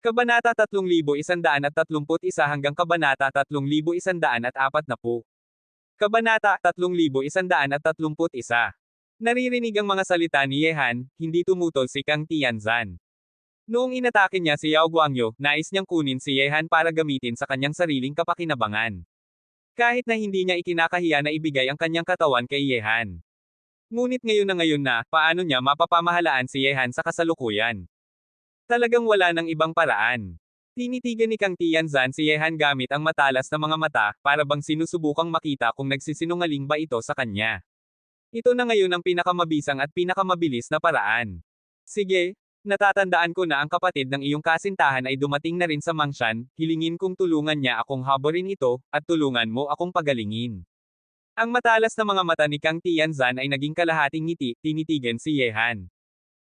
Kabanata 3131 hanggang Kabanata 3140. Kabanata 3131. Naririnig ang mga salita ni Yehan, hindi tumutol si Kang Tianzan. Noong inatake niya si Yao Guangyo, nais niyang kunin si Yehan para gamitin sa kanyang sariling kapakinabangan. Kahit na hindi niya ikinakahiya na ibigay ang kanyang katawan kay Yehan. Ngunit ngayon na, paano niya mapapamahalaan si Yehan sa kasalukuyan? Talagang wala nang ibang paraan. Tinitigan ni Kang Tianzan si Yehan gamit ang matalas na mga mata, para bang sinusubukang makita kung nagsisinungaling ba ito sa kanya. Ito na ngayon ang pinakamabisang at pinakamabilis na paraan. Sige, natatandaan ko na ang kapatid ng iyong kasintahan ay dumating na rin sa Mangshan, hilingin kong tulungan niya akong haborin ito, at tulungan mo akong pagalingin. Ang matalas na mga mata ni Kang Tianzan ay naging kalahating ngiti, tinitigan si Yehan.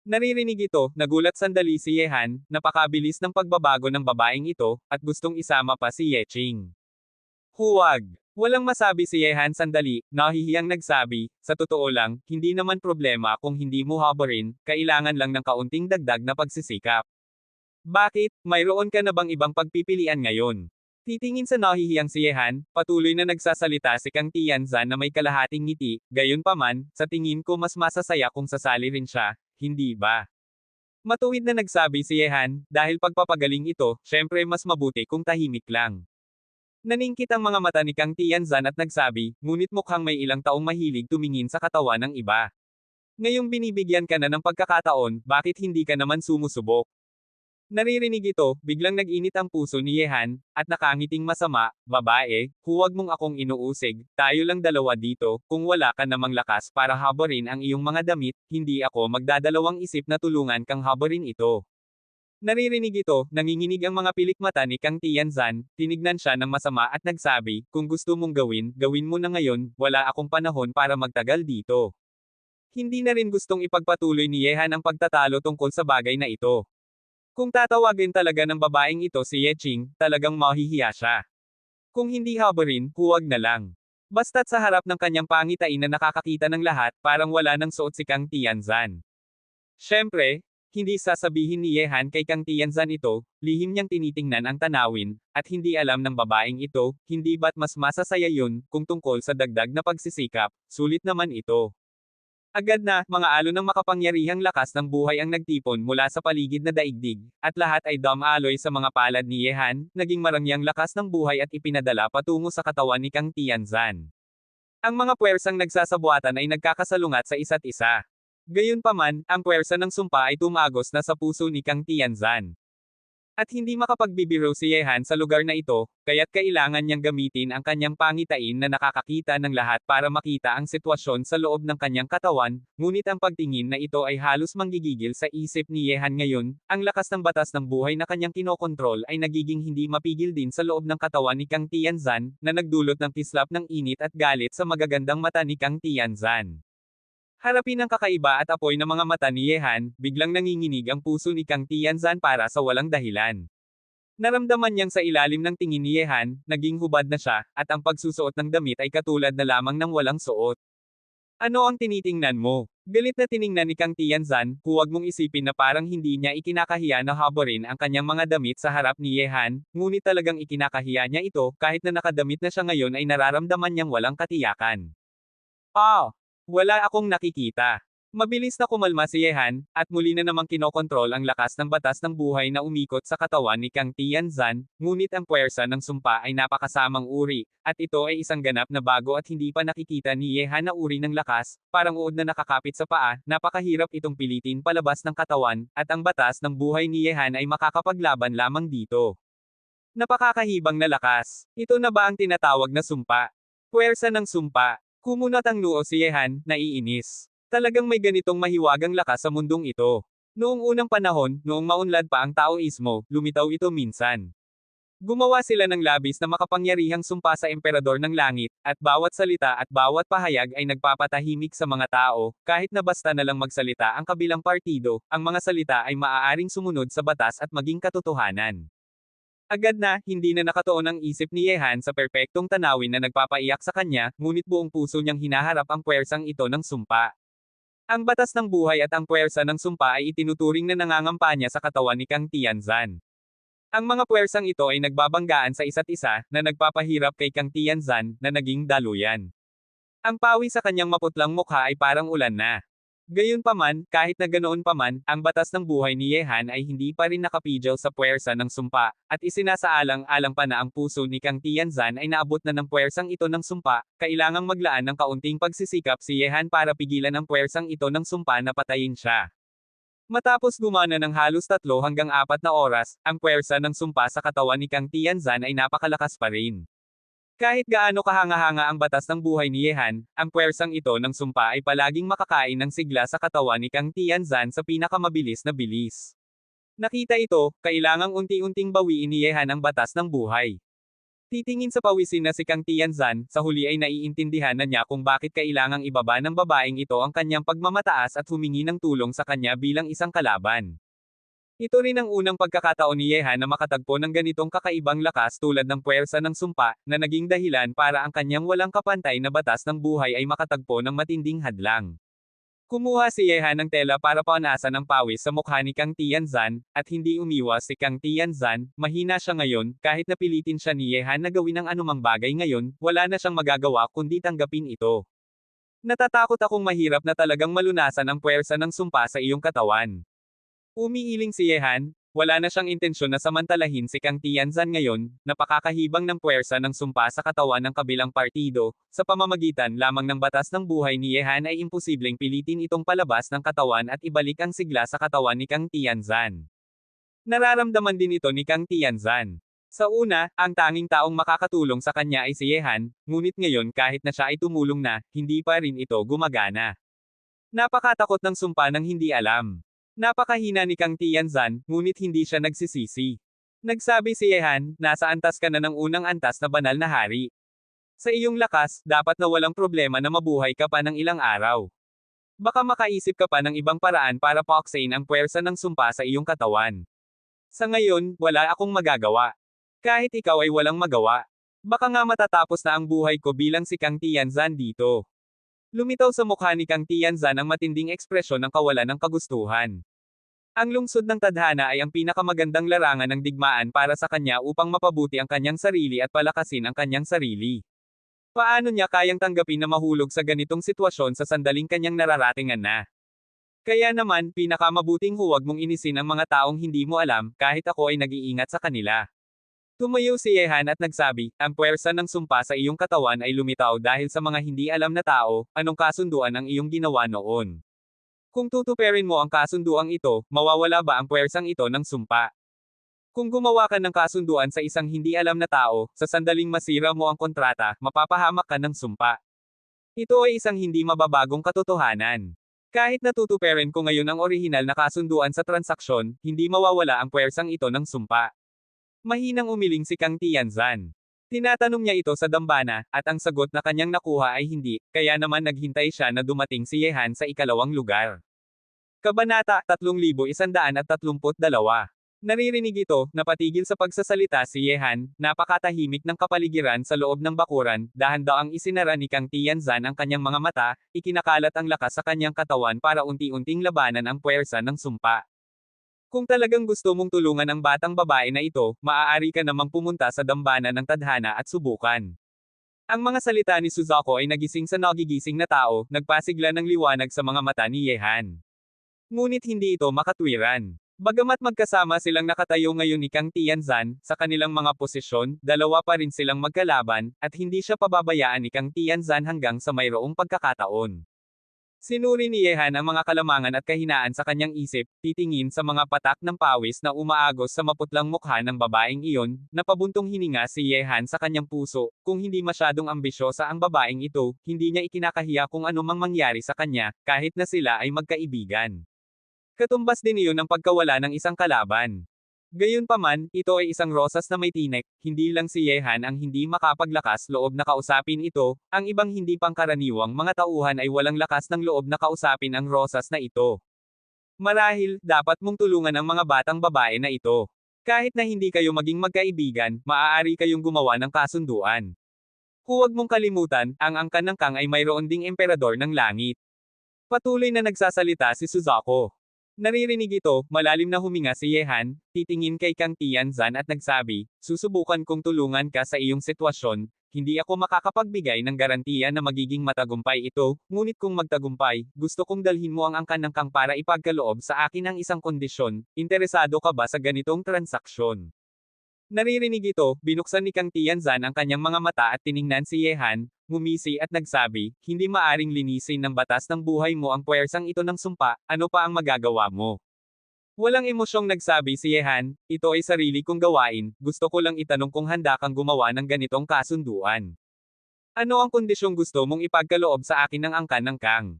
Naririnig ito, nagulat sandali si Yehan, napakabilis ng pagbabago ng babaeng ito, at gustong isama pa si Yeching. Huwag! Walang masabi si Yehan sandali, nahihiyang nagsabi, sa totoo lang, hindi naman problema kung hindi mo haborin, kailangan lang ng kaunting dagdag na pagsisikap. Bakit, mayroon ka na bang ibang pagpipilian ngayon? Titingin sa nahihiyang si Yehan, patuloy na nagsasalita si Kang Tianzan na may kalahating ngiti, gayunpaman, sa tingin ko mas masasaya kung sasali rin siya, hindi ba? Matuwid na nagsabi si Yehan, dahil pagpapagaling ito, syempre mas mabuti kung tahimik lang. Naningkit ang mga mata ni Kang Tianzan at nagsabi, ngunit mukhang may ilang taong mahilig tumingin sa katawan ng iba. Ngayong binibigyan ka na ng pagkakataon, bakit hindi ka naman sumusubok? Naririnig ito, biglang nag-init ang puso ni Yehan, at nakangiting masama, babae, huwag mong akong inuusig, tayo lang dalawa dito, kung wala ka namang lakas para haborin ang iyong mga damit, hindi ako magdadalawang isip na tulungan kang haborin ito. Naririnig ito, nanginginig ang mga pilik mata ni Kang Tianzan, tinignan siya ng masama at nagsabi, kung gusto mong gawin, gawin mo na ngayon, wala akong panahon para magtagal dito. Hindi na rin gustong ipagpatuloy ni Yehan ang pagtatalo tungkol sa bagay na ito. Kung tatawagin talaga ng babaeng ito si Yeching, talagang mahihiya siya. Kung hindi haborin, huwag na lang. Basta't sa harap ng kanyang pangitain na nakakakita ng lahat, parang wala nang suot si Kang Tianzan. Siyempre, hindi sasabihin ni Yehan kay Kang Tianzan ito, lihim niyang tinitingnan ang tanawin, at hindi alam ng babaeng ito, hindi ba't mas masasaya yun, kung tungkol sa dagdag na pagsisikap, sulit naman ito. Agad na, mga alon ng makapangyarihang lakas ng buhay ang nagtipon mula sa paligid na daigdig, at lahat ay dumaloy sa mga palad ni Yehan, naging marangyang lakas ng buhay at ipinadala patungo sa katawan ni Kang Tianzan. Ang mga puwersang nagsasabuatan ay nagkakasalungat sa isa't isa. Gayunpaman, ang puwersa ng sumpa ay tumagos na sa puso ni Kang Tianzan. At hindi makapagbibiro si Yehan sa lugar na ito, kaya't kailangan niyang gamitin ang kanyang pangitain na nakakakita ng lahat para makita ang sitwasyon sa loob ng kanyang katawan, ngunit ang pagtingin na ito ay halos manggigigil sa isip ni Yehan ngayon, ang lakas ng batas ng buhay na kanyang kinokontrol ay nagiging hindi mapigil din sa loob ng katawan ni Kang Tianzan, na nagdulot ng kislap ng init at galit sa magagandang mata ni Kang Tianzan. Harapin ang kakaiba at apoy ng mga mata ni Yehan, biglang nanginginig ang puso ni Kang Tianzan para sa walang dahilan. Naramdaman niyang sa ilalim ng tingin ni Yehan, naging hubad na siya, at ang pagsusuot ng damit ay katulad na lamang ng walang suot. Ano ang tinitingnan mo? Galit na tiningnan ni Kang Tianzan, huwag mong isipin na parang hindi niya ikinakahiya na haborin ang kanyang mga damit sa harap ni Yehan, ngunit talagang ikinakahiya niya ito, kahit na nakadamit na siya ngayon ay nararamdaman niyang walang katiyakan. Wala akong nakikita. Mabilis na kumalma si Yehan, at muli na namang kinokontrol ang lakas ng batas ng buhay na umikot sa katawan ni Kang Tianzan, ngunit ang puwersa ng sumpa ay napakasamang uri, at ito ay isang ganap na bago at hindi pa nakikita ni Yehan na uri ng lakas, parang uod na nakakapit sa paa, napakahirap itong pilitin palabas ng katawan, at ang batas ng buhay ni Yehan ay makakapaglaban lamang dito. Napakakahibang na lakas. Ito na ba ang tinatawag na sumpa? Puwersa ng sumpa. Kumunat ang noo si Yehan, naiinis. Talagang may ganitong mahiwagang lakas sa mundong ito. Noong unang panahon, noong maunlad pa ang Taoismo, lumitaw ito minsan. Gumawa sila ng labis na makapangyarihang sumpa sa emperador ng langit, at bawat salita at bawat pahayag ay nagpapatahimik sa mga tao, kahit na basta na lang magsalita ang kabilang partido, ang mga salita ay maaaring sumunod sa batas at maging katotohanan. Agad na, hindi na nakatuon ang isip ni Yehan sa perpektong tanawin na nagpapaiyak sa kanya, ngunit buong puso niyang hinaharap ang puwersang ito ng sumpa. Ang batas ng buhay at ang puwersa ng sumpa ay itinuturing na nangangampanya sa katawan ni Kang Tianzan. Ang mga puwersang ito ay nagbabanggaan sa isa't isa, na nagpapahirap kay Kang Tianzan, na naging daluyan. Ang pawi sa kanyang maputlang mukha ay parang ulan na. Gayunpaman, kahit na ganoon pa man, ang batas ng buhay ni Yehan ay hindi pa rin nakapigil sa puwersa ng sumpa, at isinasaalang-alang pa na ang puso ni Kang Tianzan ay naabot na ng puwersang ito ng sumpa, kailangang maglaan ng kaunting pagsisikap si Yehan para pigilan ang puwersang ito ng sumpa na patayin siya. Matapos gumana ng halos 3 hanggang 4 na oras, ang puwersa ng sumpa sa katawan ni Kang Tianzan ay napakalakas pa rin. Kahit gaano kahanga-hanga ang batas ng buhay ni Yehan, ang puwersang ito ng sumpa ay palaging makakain ng sigla sa katawan ni Kang Tianzan sa pinakamabilis na bilis. Nakita ito, kailangang unti-unting bawiin ni Yehan ang batas ng buhay. Titingin sa pawisin na si Kang Tianzan, sa huli ay naiintindihan na niya kung bakit kailangang ibaba ng babaeng ito ang kanyang pagmamataas at humingi ng tulong sa kanya bilang isang kalaban. Ito rin ang unang pagkakataon ni Yehan na makatagpo ng ganitong kakaibang lakas tulad ng puwersa ng sumpa, na naging dahilan para ang kanyang walang kapantay na batas ng buhay ay makatagpo ng matinding hadlang. Kumuha si Yehan ng tela para paunasan ang pawis sa mukha ni Kang Tianzan, at hindi umiwas si Kang Tianzan, mahina siya ngayon, kahit napilitin siya ni Yehan na gawin ang anumang bagay ngayon, wala na siyang magagawa kundi tanggapin ito. Natatakot akong mahirap na talagang malunasan ang puwersa ng sumpa sa iyong katawan. Umiiling si Yehan, wala na siyang intensyon na samantalahin si Kang Tianzan ngayon, napakakahibang ng puwersa ng sumpa sa katawan ng kabilang partido, sa pamamagitan lamang ng batas ng buhay ni Yehan ay imposibleng pilitin itong palabas ng katawan at ibalik ang sigla sa katawan ni Kang Tianzan. Nararamdaman din ito ni Kang Tianzan. Sa una, ang tanging taong makakatulong sa kanya ay si Yehan, ngunit ngayon kahit na siya ay tumulong na, hindi pa rin ito gumagana. Napakatakot ng sumpa ng hindi alam. Napakahina ni Kang Tianzan, ngunit hindi siya nagsisisi. Nagsabi si Yehan, nasa antas ka na ng unang antas na banal na hari. Sa iyong lakas, dapat na walang problema na mabuhay ka pa ng ilang araw. Baka makaisip ka pa ng ibang paraan para pauksain ang puwersa ng sumpa sa iyong katawan. Sa ngayon, wala akong magagawa. Kahit ikaw ay walang magawa. Baka nga matatapos na ang buhay ko bilang si Kang Tianzan dito. Lumitaw sa mukha ni Kang Tianzan ang matinding ekspresyon ng kawalan ng kagustuhan. Ang lungsod ng tadhana ay ang pinakamagandang larangan ng digmaan para sa kanya upang mapabuti ang kanyang sarili at palakasin ang kanyang sarili. Paano niya kayang tanggapin na mahulog sa ganitong sitwasyon sa sandaling kanyang nararatingan na? Kaya naman, pinakamabuting huwag mong inisin ang mga taong hindi mo alam, kahit ako ay nag-iingat sa kanila. Tumayo si Yehan at nagsabi, ang puwersa ng sumpa sa iyong katawan ay lumitaw dahil sa mga hindi alam na tao, anong kasunduan ang iyong ginawa noon? Kung tutuperin mo ang kasunduang ito, mawawala ba ang puwersang ito ng sumpa? Kung gumawa ka ng kasunduan sa isang hindi alam na tao, sa sandaling masira mo ang kontrata, mapapahamak ka ng sumpa. Ito ay isang hindi mababagong katotohanan. Kahit natutuperin ko ngayon ang orihinal na kasunduan sa transaksyon, hindi mawawala ang puwersang ito ng sumpa. Mahinang umiling si Kang Tianzan. Tinatanong niya ito sa dambana, at ang sagot na kanyang nakuha ay hindi, kaya naman naghintay siya na dumating si Yehan sa ikalawang lugar. Kabanata 3132. Naririnig ito, napatigil sa pagsasalita si Yehan, napakatahimik ng kapaligiran sa loob ng bakuran, dahan-daang isinara ni Kang Tianzan ang kanyang mga mata, ikinakalat ang lakas sa kanyang katawan para unti-unting labanan ang puwersa ng sumpa. Kung talagang gusto mong tulungan ang batang babae na ito, maaari ka namang pumunta sa dambana ng tadhana at subukan. Ang mga salita ni Suzaku ay nagising sa nagigising na tao, nagpasigla ng liwanag sa mga mata ni Yehan. Ngunit hindi ito makatwiran. Bagamat magkasama silang nakatayo ngayon ni Kang Tianzan, sa kanilang mga posisyon, dalawa pa rin silang magkalaban, at hindi siya pababayaan ni Kang Tianzan hanggang sa mayroong pagkakataon. Sinuri ni Yehan ang mga kalamangan at kahinaan sa kanyang isip, titingin sa mga patak ng pawis na umaagos sa maputlang mukha ng babaeng iyon, napabuntong hininga si Yehan sa kanyang puso, kung hindi masyadong ambisyosa ang babaeng ito, hindi niya ikinakahiya kung anumang mangyari sa kanya, kahit na sila ay magkaibigan. Katumbas din iyon ang pagkawala ng isang kalaban. Gayunpaman, ito ay isang rosas na may tinek, hindi lang si Yehan ang hindi makapaglakas loob na kausapin ito, ang ibang hindi pangkaraniwang mga tauhan ay walang lakas ng loob na kausapin ang rosas na ito. Marahil, dapat mong tulungan ang mga batang babae na ito. Kahit na hindi kayo maging magkaibigan, maaari kayong gumawa ng kasunduan. Huwag mong kalimutan, ang angkan ng Kang ay mayroon ding emperador ng langit. Patuloy na nagsasalita si Suzaku. Naririnig ito, malalim na huminga si Yehan, titingin kay Kang Tianzan at nagsabi, susubukan kong tulungan ka sa iyong sitwasyon, hindi ako makakapagbigay ng garantiya na magiging matagumpay ito, ngunit kung magtagumpay, gusto kong dalhin mo ang angkan ng Kang para ipagkaloob sa akin ang isang kondisyon, interesado ka ba sa ganitong transaksyon? Naririnig ito, binuksan ni Kang Tianzan ang kanyang mga mata at tiningnan si Yehan, ngumisi at nagsabi, hindi maaring linisin ng batas ng buhay mo ang puwersang ito ng sumpa, ano pa ang magagawa mo? Walang emosyong nagsabi si Yehan, ito ay sarili kong gawain, gusto ko lang itanong kung handa kang gumawa ng ganitong kasunduan. Ano ang kondisyong gusto mong ipagkaloob sa akin ng angkan ng Kang?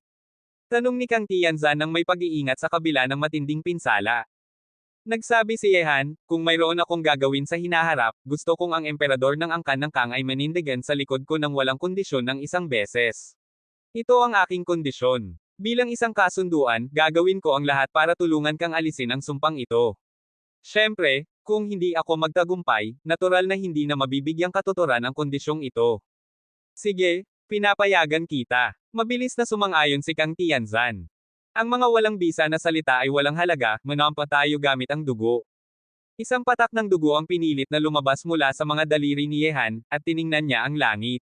Tanong ni Kang Tianzan ng may pag-iingat sa kabila ng matinding pinsala. Nagsabi si Yehan, kung mayroon akong gagawin sa hinaharap, gusto kong ang emperador ng angkan ng Kang ay manindigan sa likod ko ng walang kondisyon ng isang beses. Ito ang aking kondisyon. Bilang isang kasunduan, gagawin ko ang lahat para tulungan kang alisin ang sumpang ito. Siyempre, kung hindi ako magtagumpay, natural na hindi na mabibigyang katuturan ang kondisyong ito. Sige, pinapayagan kita. Mabilis na sumang-ayon si Kang Tianzan. Ang mga walang bisa na salita ay walang halaga, manampa tayo gamit ang dugo. Isang patak ng dugo ang pinilit na lumabas mula sa mga daliri ni Yehan, at tiningnan niya ang langit.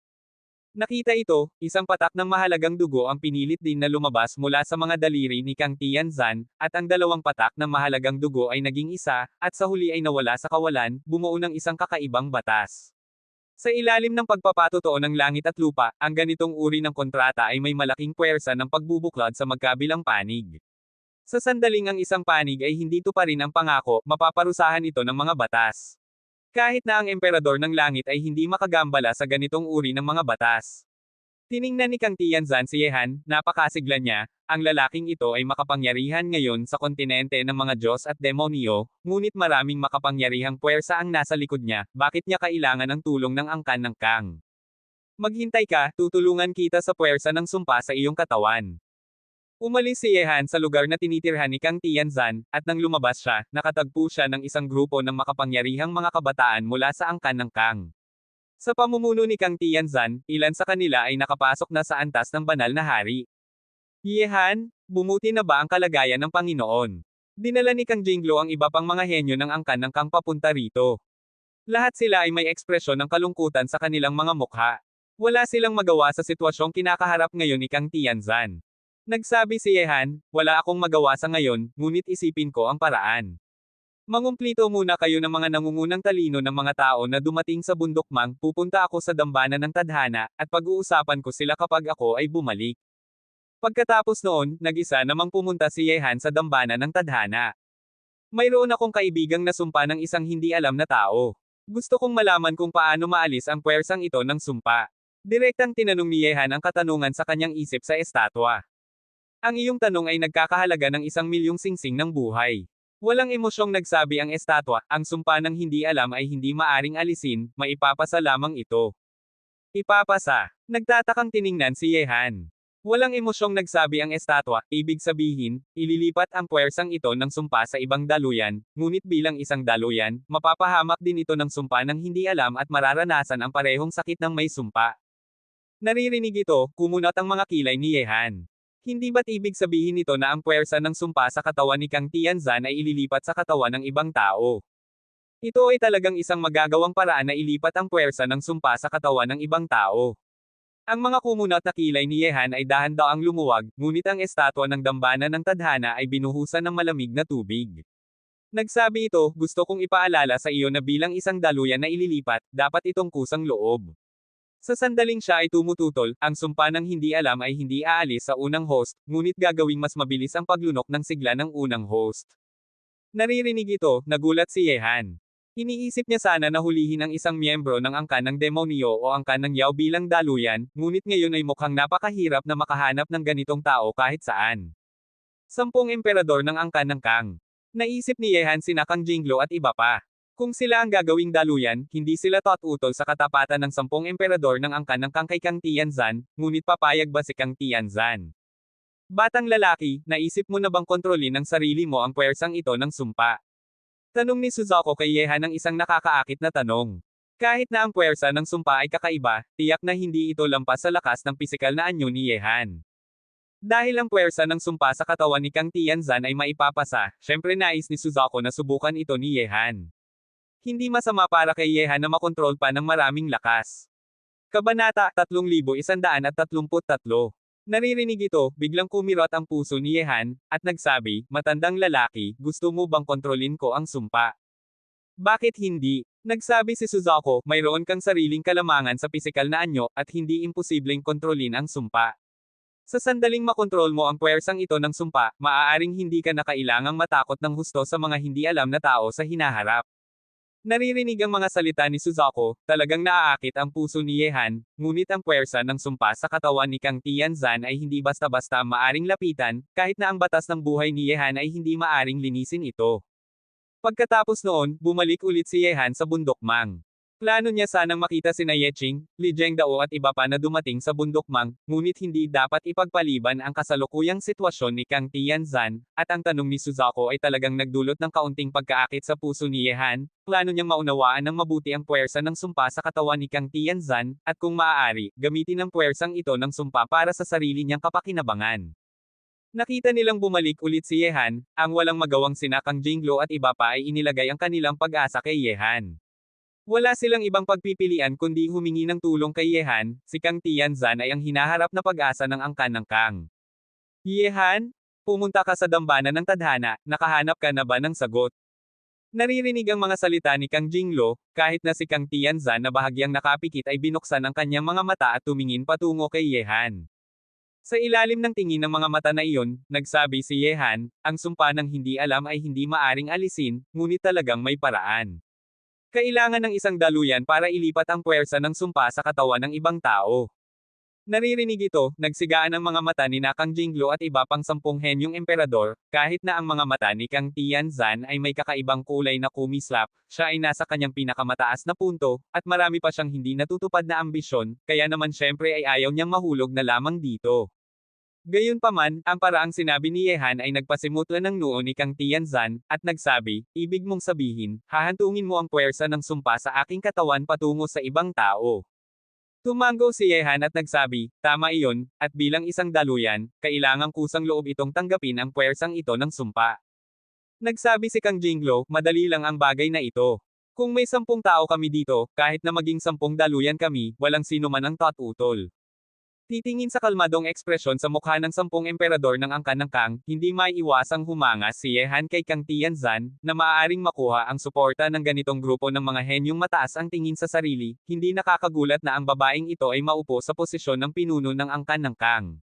Nakita ito, isang patak ng mahalagang dugo ang pinilit din na lumabas mula sa mga daliri ni Kang Tianzan, at ang dalawang patak ng mahalagang dugo ay naging isa, at sa huli ay nawala sa kawalan, bumuo ng isang kakaibang batas. Sa ilalim ng pagpapatotoo ng langit at lupa, ang ganitong uri ng kontrata ay may malaking puwersa ng pagbubuklod sa magkabilang panig. Sa sandaling ang isang panig ay hindi tuparin ang pangako, mapaparusahan ito ng mga batas. Kahit na ang emperador ng langit ay hindi makagambala sa ganitong uri ng mga batas. Tiningnan ni Kang Tianzan si Yehan, napakasigla niya, ang lalaking ito ay makapangyarihan ngayon sa kontinente ng mga Diyos at demonyo, ngunit maraming makapangyarihang puwersa ang nasa likod niya, bakit niya kailangan ng tulong ng angkan ng Kang? Maghintay ka, tutulungan kita sa puwersa ng sumpa sa iyong katawan. Umalis si Yehan sa lugar na tinitirhan ni Kang Tianzan, at nang lumabas siya, nakatagpo siya ng isang grupo ng makapangyarihang mga kabataan mula sa angkan ng Kang. Sa pamumuno ni Kang Tianzan, ilan sa kanila ay nakapasok na sa antas ng banal na hari. Yehan, bumuti na ba ang kalagayan ng Panginoon? Dinala ni Kang Jinglo ang iba pang mga henyo ng angkan ng Kang papunta rito. Lahat sila ay may ekspresyon ng kalungkutan sa kanilang mga mukha. Wala silang magawa sa sitwasyong kinakaharap ngayon ni Kang Tianzan. Nagsabi si Yehan, wala akong magawa sa ngayon, ngunit isipin ko ang paraan. Mangumplito muna kayo ng mga nangungunang talino ng mga tao na dumating sa bundok mang, pupunta ako sa dambana ng tadhana, at pag-uusapan ko sila kapag ako ay bumalik. Pagkatapos noon, nag-isa namang pumunta si Yehan sa dambana ng tadhana. Mayroon akong kaibigang nasumpa ng isang hindi alam na tao. Gusto kong malaman kung paano maalis ang puwersang ito ng sumpa. Direktang tinanong ni Yehan ang katanungan sa kanyang isip sa estatwa. Ang iyong tanong ay nagkakahalaga ng 1,000,000 singsing ng buhay. Walang emosyong nagsabi ang estatwa, ang sumpa ng hindi alam ay hindi maaring alisin, maipapasa lamang ito. Ipapasa. Nagtatakang tiningnan si Yehan. Walang emosyong nagsabi ang estatwa, ibig sabihin, ililipat ang puwersang ito ng sumpa sa ibang daluyan, ngunit bilang isang daluyan, mapapahamak din ito ng sumpa ng hindi alam at mararanasan ang parehong sakit ng may sumpa. Naririnig ito, kumunat ang mga kilay ni Yehan. Hindi ba't ibig sabihin nito na ang puwersa ng sumpa sa katawan ni Kang Tianzan ay ililipat sa katawan ng ibang tao? Ito ay talagang isang magagawang paraan na ilipat ang puwersa ng sumpa sa katawan ng ibang tao. Ang mga kumunat na kilay ni Yehan ay dahan-daang lumuwag, ngunit ang estatwa ng dambana ng tadhana ay binuhusan ng malamig na tubig. Nagsabi ito, gusto kong ipaalala sa iyo na bilang isang daluyan na ililipat, dapat itong kusang loob. Sa sandaling siya ay tumututol, ang sumpa ng hindi alam ay hindi aalis sa unang host, ngunit gagawing mas mabilis ang paglunok ng sigla ng unang host. Naririnig ito, nagulat si Yehan. Iniisip niya sana na hulihin ang isang miyembro ng angkan ng demonyo o angkan ng Yao bilang daluyan, ngunit ngayon ay mukhang napakahirap na makahanap ng ganitong tao kahit saan. 10 emperador ng angkan ng Kang. Naisip ni Yehan sina Kang Jinglo at iba pa. Kung sila ang gagawing daluyan, hindi sila tututol sa katapatan ng 10 emperador ng angkan ng Kang kay Kang Tianzan, ngunit papayag ba si Kang Tianzan? Batang lalaki, naisip mo na bang kontrolin ng sarili mo ang puwersang ito ng sumpa? Tanong ni Suzuko kay Yehan ng isang nakakaakit na tanong. Kahit na ang puwersa ng sumpa ay kakaiba, tiyak na hindi ito lampas sa lakas ng pisikal na anyo ni Yehan. Dahil ang puwersa ng sumpa sa katawan ni Kang Tianzan ay maipapasa, syempre nais ni Suzaku na subukan ito ni Yehan. Hindi masama para kay Yehan na makontrol pa ng maraming lakas. Kabanata 3133. Naririnig ito, biglang kumirot ang puso ni Yehan, at nagsabi, matandang lalaki, gusto mo bang kontrolin ko ang sumpa? Bakit hindi? Nagsabi si Suzaku, mayroon kang sariling kalamangan sa pisikal na anyo, at hindi imposibleng kontrolin ang sumpa. Sa sandaling makontrol mo ang puwersang ito ng sumpa, maaaring hindi ka na kailangang matakot ng husto sa mga hindi alam na tao sa hinaharap. Naririnig ang mga salita ni Suzaku, talagang naaakit ang puso ni Yehan, ngunit ang puwersa ng sumpa sa katawan ni Kang Tianzan ay hindi basta-basta maaring lapitan, kahit na ang batas ng buhay ni Yehan ay hindi maaring linisin ito. Pagkatapos noon, bumalik ulit si Yehan sa bundok Mang. Plano niya sanang makita sina Yeching, Li Zhengdao at iba pa na dumating sa bundok Mang, ngunit hindi dapat ipagpaliban ang kasalukuyang sitwasyon ni Kang Tianzan, at ang tanong ni Suzaku ay talagang nagdulot ng kaunting pagkaakit sa puso ni Yehan. Plano niyang maunawaan ng mabuti ang puwersa ng sumpa sa katawan ni Kang Tianzan, at kung maaari, gamitin ang puwersang ito ng sumpa para sa sarili niyang kapakinabangan. Nakita nilang bumalik ulit si Yehan, ang walang magawang sina Kang Jinglo at iba pa ay inilagay ang kanilang pag-asa kay Yehan. Wala silang ibang pagpipilian kundi humingi ng tulong kay Yehan, si Kang Tianzan ay ang hinaharap na pag-asa ng angkan ng Kang. Yehan, pumunta ka sa dambana ng tadhana, nakahanap ka na ba ng sagot? Naririnig ang mga salita ni Kang Jinglo, kahit na si Kang Tianzan na bahagyang nakapikit ay binuksan ang kanyang mga mata at tumingin patungo kay Yehan. Sa ilalim ng tingin ng mga mata na iyon, nagsabi si Yehan, ang sumpa ng hindi alam ay hindi maaring alisin, ngunit talagang may paraan. Kailangan ng isang daluyan para ilipat ang puwersa ng sumpa sa katawan ng ibang tao. Naririnig ito, nagsigaan ang mga mata ni Kang Jinglo at iba pang 10 henyong emperador, kahit na ang mga mata ni Kang Tianzan ay may kakaibang kulay na kumislap, siya ay nasa kanyang pinakamataas na punto, at marami pa siyang hindi natutupad na ambisyon, kaya naman syempre ay ayaw niyang mahulog na lamang dito. Gayunpaman, ang paraang sinabi ni Yehan ay nagpasimutla ng noo ni Kang Tianzan, at nagsabi, ibig mong sabihin, hahantungin mo ang puwersa ng sumpa sa aking katawan patungo sa ibang tao. Tumango si Yehan at nagsabi, tama iyon, at bilang isang daluyan, kailangang kusang loob itong tanggapin ang puwersang ito ng sumpa. Nagsabi si Kang Jinglo, madali lang ang bagay na ito. Kung may 10 tao kami dito, kahit na maging 10 daluyan kami, walang sino man ang tatutol. Titingin sa kalmadong ekspresyon sa mukha ng 10 emperador ng angkan ng Kang, hindi maiiwasang humanga si Yehan kay Kang Tianzan, na maaaring makuha ang suporta ng ganitong grupo ng mga henyong mataas ang tingin sa sarili, hindi nakakagulat na ang babaeng ito ay maupo sa posisyon ng pinuno ng angkan ng Kang.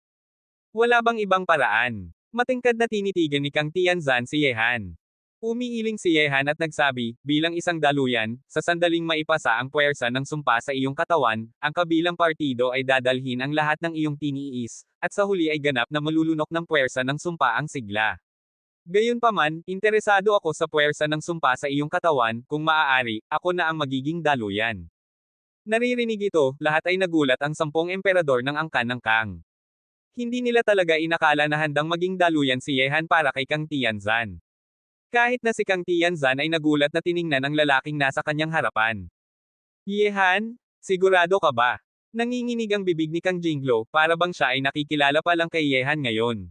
Wala bang ibang paraan? Matingkad na tinitigan ni Kang Tianzan si Yehan. Umiiling si Yehan at nagsabi, bilang isang daluyan, sa sandaling maipasa ang puwersa ng sumpa sa iyong katawan, ang kabilang partido ay dadalhin ang lahat ng iyong tiniis, at sa huli ay ganap na malulunok ng puwersa ng sumpa ang sigla. Gayunpaman, interesado ako sa puwersa ng sumpa sa iyong katawan, kung maaari, ako na ang magiging daluyan. Naririnig ito, lahat ay nagulat ang 10 emperador ng angkan ng Kang. Hindi nila talaga inakala na handang maging daluyan si Yehan para kay Kang Tianzan. Kahit na si Kang Tianzan ay nagulat na tiningnan ang lalaking nasa kanyang harapan. Yehan, sigurado ka ba? Nanginginig ang bibig ni Kang Jinglo, para bang siya ay nakikilala pa lang kay Yehan ngayon.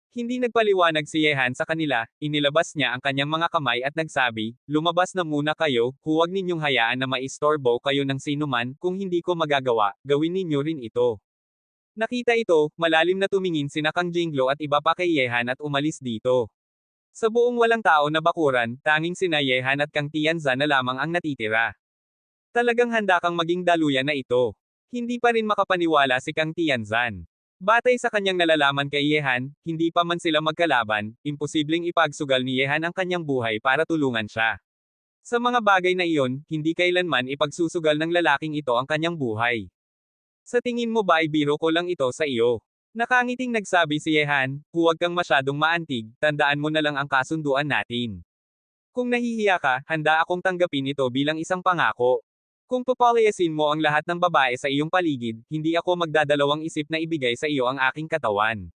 Hindi nagpaliwanag si Yehan sa kanila, inilabas niya ang kanyang mga kamay at nagsabi, lumabas na muna kayo, huwag ninyong hayaan na maistorbo kayo ng sinuman, kung hindi ko magagawa, gawin ninyo rin ito. Nakita ito, malalim na tumingin sina Kang Jinglo at iba pa kay Yehan at umalis dito. Sa buong walang tao na bakuran, tanging sina Yehan at Kang Tianzan na lamang ang natitira. Talagang handa kang maging daluyan na ito. Hindi pa rin makapaniwala si Kang Tianzan. Batay sa kanyang nalalaman kay Yehan, hindi pa man sila magkalaban, imposibleng ipagsugal ni Yehan ang kanyang buhay para tulungan siya. Sa mga bagay na iyon, hindi kailanman ipagsusugal ng lalaking ito ang kanyang buhay. Sa tingin mo ba ay biro ko lang ito sa iyo? Nakangiting nagsabi si Yehan, huwag kang masyadong maantig, tandaan mo na lang ang kasunduan natin. Kung nahihiya ka, handa akong tanggapin ito bilang isang pangako. Kung papalayasin mo ang lahat ng babae sa iyong paligid, hindi ako magdadalawang isip na ibigay sa iyo ang aking katawan.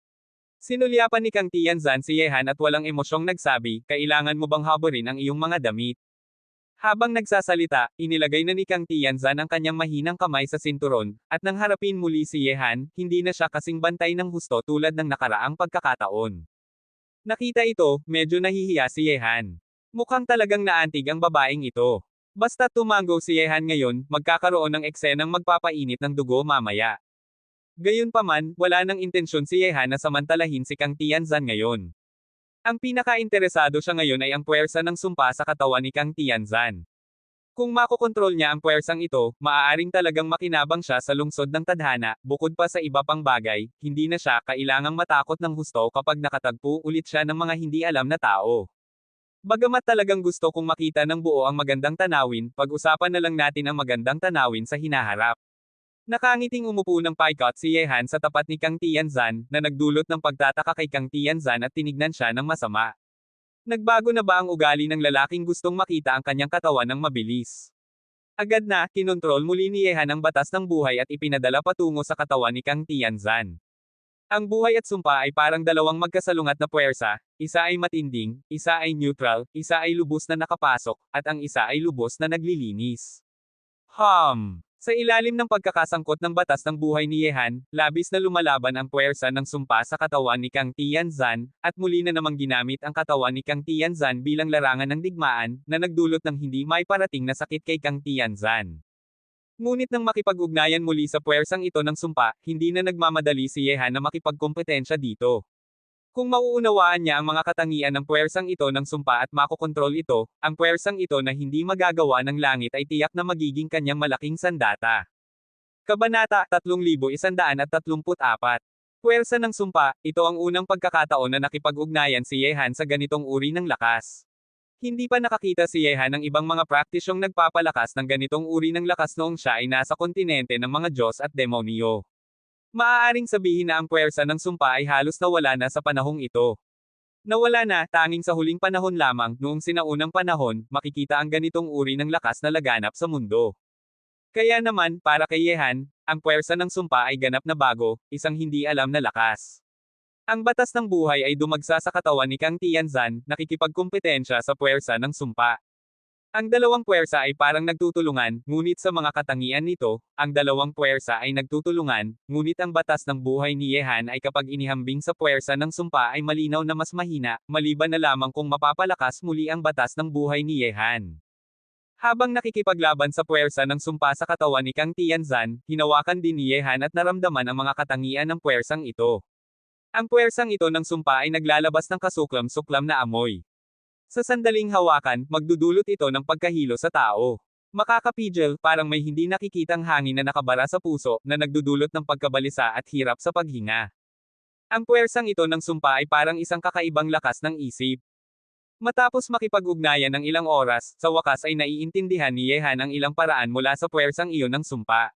Sinulyapan ni Kang Tianzan si Yehan at walang emosyong nagsabi, kailangan mo bang haburin ang iyong mga damit? Habang nagsasalita, inilagay na ni Kang Tianzan ang kanyang mahinang kamay sa sinturon, at nang harapin muli si Yehan, hindi na siya kasing bantay ng husto tulad ng nakaraang pagkakataon. Nakita ito, medyo nahihiya si Yehan. Mukhang talagang naantig ang babaeng ito. Basta tumango si Yehan ngayon, magkakaroon ng eksenang magpapainit ng dugo mamaya. Gayunpaman, wala nang intensyon si Yehan na samantalahin si Kang Tianzan ngayon. Ang pinaka-interesado siya ngayon ay ang puwersa ng sumpa sa katawan ni Kang Tianzan. Kung makokontrol niya ang puwersang ito, maaaring talagang makinabang siya sa lungsod ng tadhana, bukod pa sa iba pang bagay, hindi na siya kailangang matakot ng husto kapag nakatagpo ulit siya ng mga hindi alam na tao. Bagamat talagang gusto kong makita ng buo ang magandang tanawin, pag-usapan na lang natin ang magandang tanawin sa hinaharap. Nakangiting umupo ng paikot si Yehan sa tapat ni Kang Tianzan, na nagdulot ng pagtataka kay Kang Tianzan at tinignan siya ng masama. Nagbago na ba ang ugali ng lalaking gustong makita ang kanyang katawan ng mabilis? Agad na, kinontrol muli ni Yehan ang batas ng buhay at ipinadala patungo sa katawan ni Kang Tianzan. Ang buhay at sumpa ay parang dalawang magkasalungat na puwersa, isa ay matinding, isa ay neutral, isa ay lubos na nakapasok, at ang isa ay lubos na naglilinis. Sa ilalim ng pagkakasangkot ng batas ng buhay ni Yehan, labis na lumalaban ang puwersa ng sumpa sa katawan ni Kang Tianzan, at muli na namang ginamit ang katawan ni Kang Tianzan bilang larangan ng digmaan, na nagdulot ng hindi maiparating na sakit kay Kang Tianzan. Ngunit nang makipag-ugnayan muli sa puwersang ito ng sumpa, hindi na nagmamadali si Yehan na makipagkompetensya dito. Kung mauunawaan niya ang mga katangian ng puwersang ito ng sumpa at makokontrol ito, ang puwersang ito na hindi magagawa ng langit ay tiyak na magiging kanyang malaking sandata. Kabanata 3134. Puwersa ng sumpa, ito ang unang pagkakataon na nakipag-ugnayan si Yehan sa ganitong uri ng lakas. Hindi pa nakakita si Yehan ng ibang mga praktisyong nagpapalakas ng ganitong uri ng lakas noong siya ay nasa kontinente ng mga Diyos at demonyo. Maaaring sabihin na ang puwersa ng sumpa ay halos nawala na sa panahong ito. Nawala na, tanging sa huling panahon lamang, noong sinaunang panahon, makikita ang ganitong uri ng lakas na laganap sa mundo. Kaya naman, para kay Yehan, ang puwersa ng sumpa ay ganap na bago, isang hindi alam na lakas. Ang batas ng buhay ay dumagsa sa katawan ni Kang Tianzan, nakikipagkumpetensya sa puwersa ng sumpa. Ang dalawang puwersa ay parang nagtutulungan, ngunit sa mga katangian nito, ang dalawang puwersa ay nagtutulungan, ngunit ang batas ng buhay ni Yehan ay kapag inihambing sa puwersa ng sumpa ay malinaw na mas mahina, maliban na lamang kung mapapalakas muli ang batas ng buhay ni Yehan. Habang nakikipaglaban sa puwersa ng sumpa sa katawan ni Kang Tianzan, hinawakan din ni Yehan at naramdaman ang mga katangian ng puwersang ito. Ang puwersang ito ng sumpa ay naglalabas ng kasuklam-suklam na amoy. Sa sandaling hawakan, magdudulot ito ng pagkahilo sa tao. Makakapigil, parang may hindi nakikitang hangin na nakabara sa puso, na nagdudulot ng pagkabalisa at hirap sa paghinga. Ang puwersang ito ng sumpa ay parang isang kakaibang lakas ng isip. Matapos makipag-ugnayan ng ilang oras, sa wakas ay naiintindihan ni Yehan ang ilang paraan mula sa puwersang iyon ng sumpa.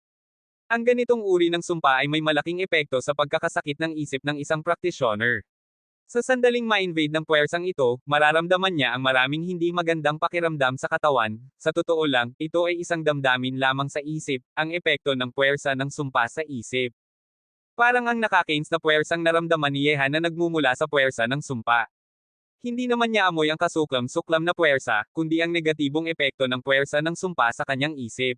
Ang ganitong uri ng sumpa ay may malaking epekto sa pagkakasakit ng isip ng isang practitioner. Sa sandaling ma-invade ng puwersang ito, mararamdaman niya ang maraming hindi magandang pakiramdam sa katawan. Sa totoo lang, ito ay isang damdamin lamang sa isip, ang epekto ng puwersa ng sumpa sa isip. Parang ang nakakains na puwersang naramdaman ni Yehan na nagmumula sa puwersa ng sumpa. Hindi naman niya amoy ang kasuklam-suklam na puwersa, kundi ang negatibong epekto ng puwersa ng sumpa sa kanyang isip.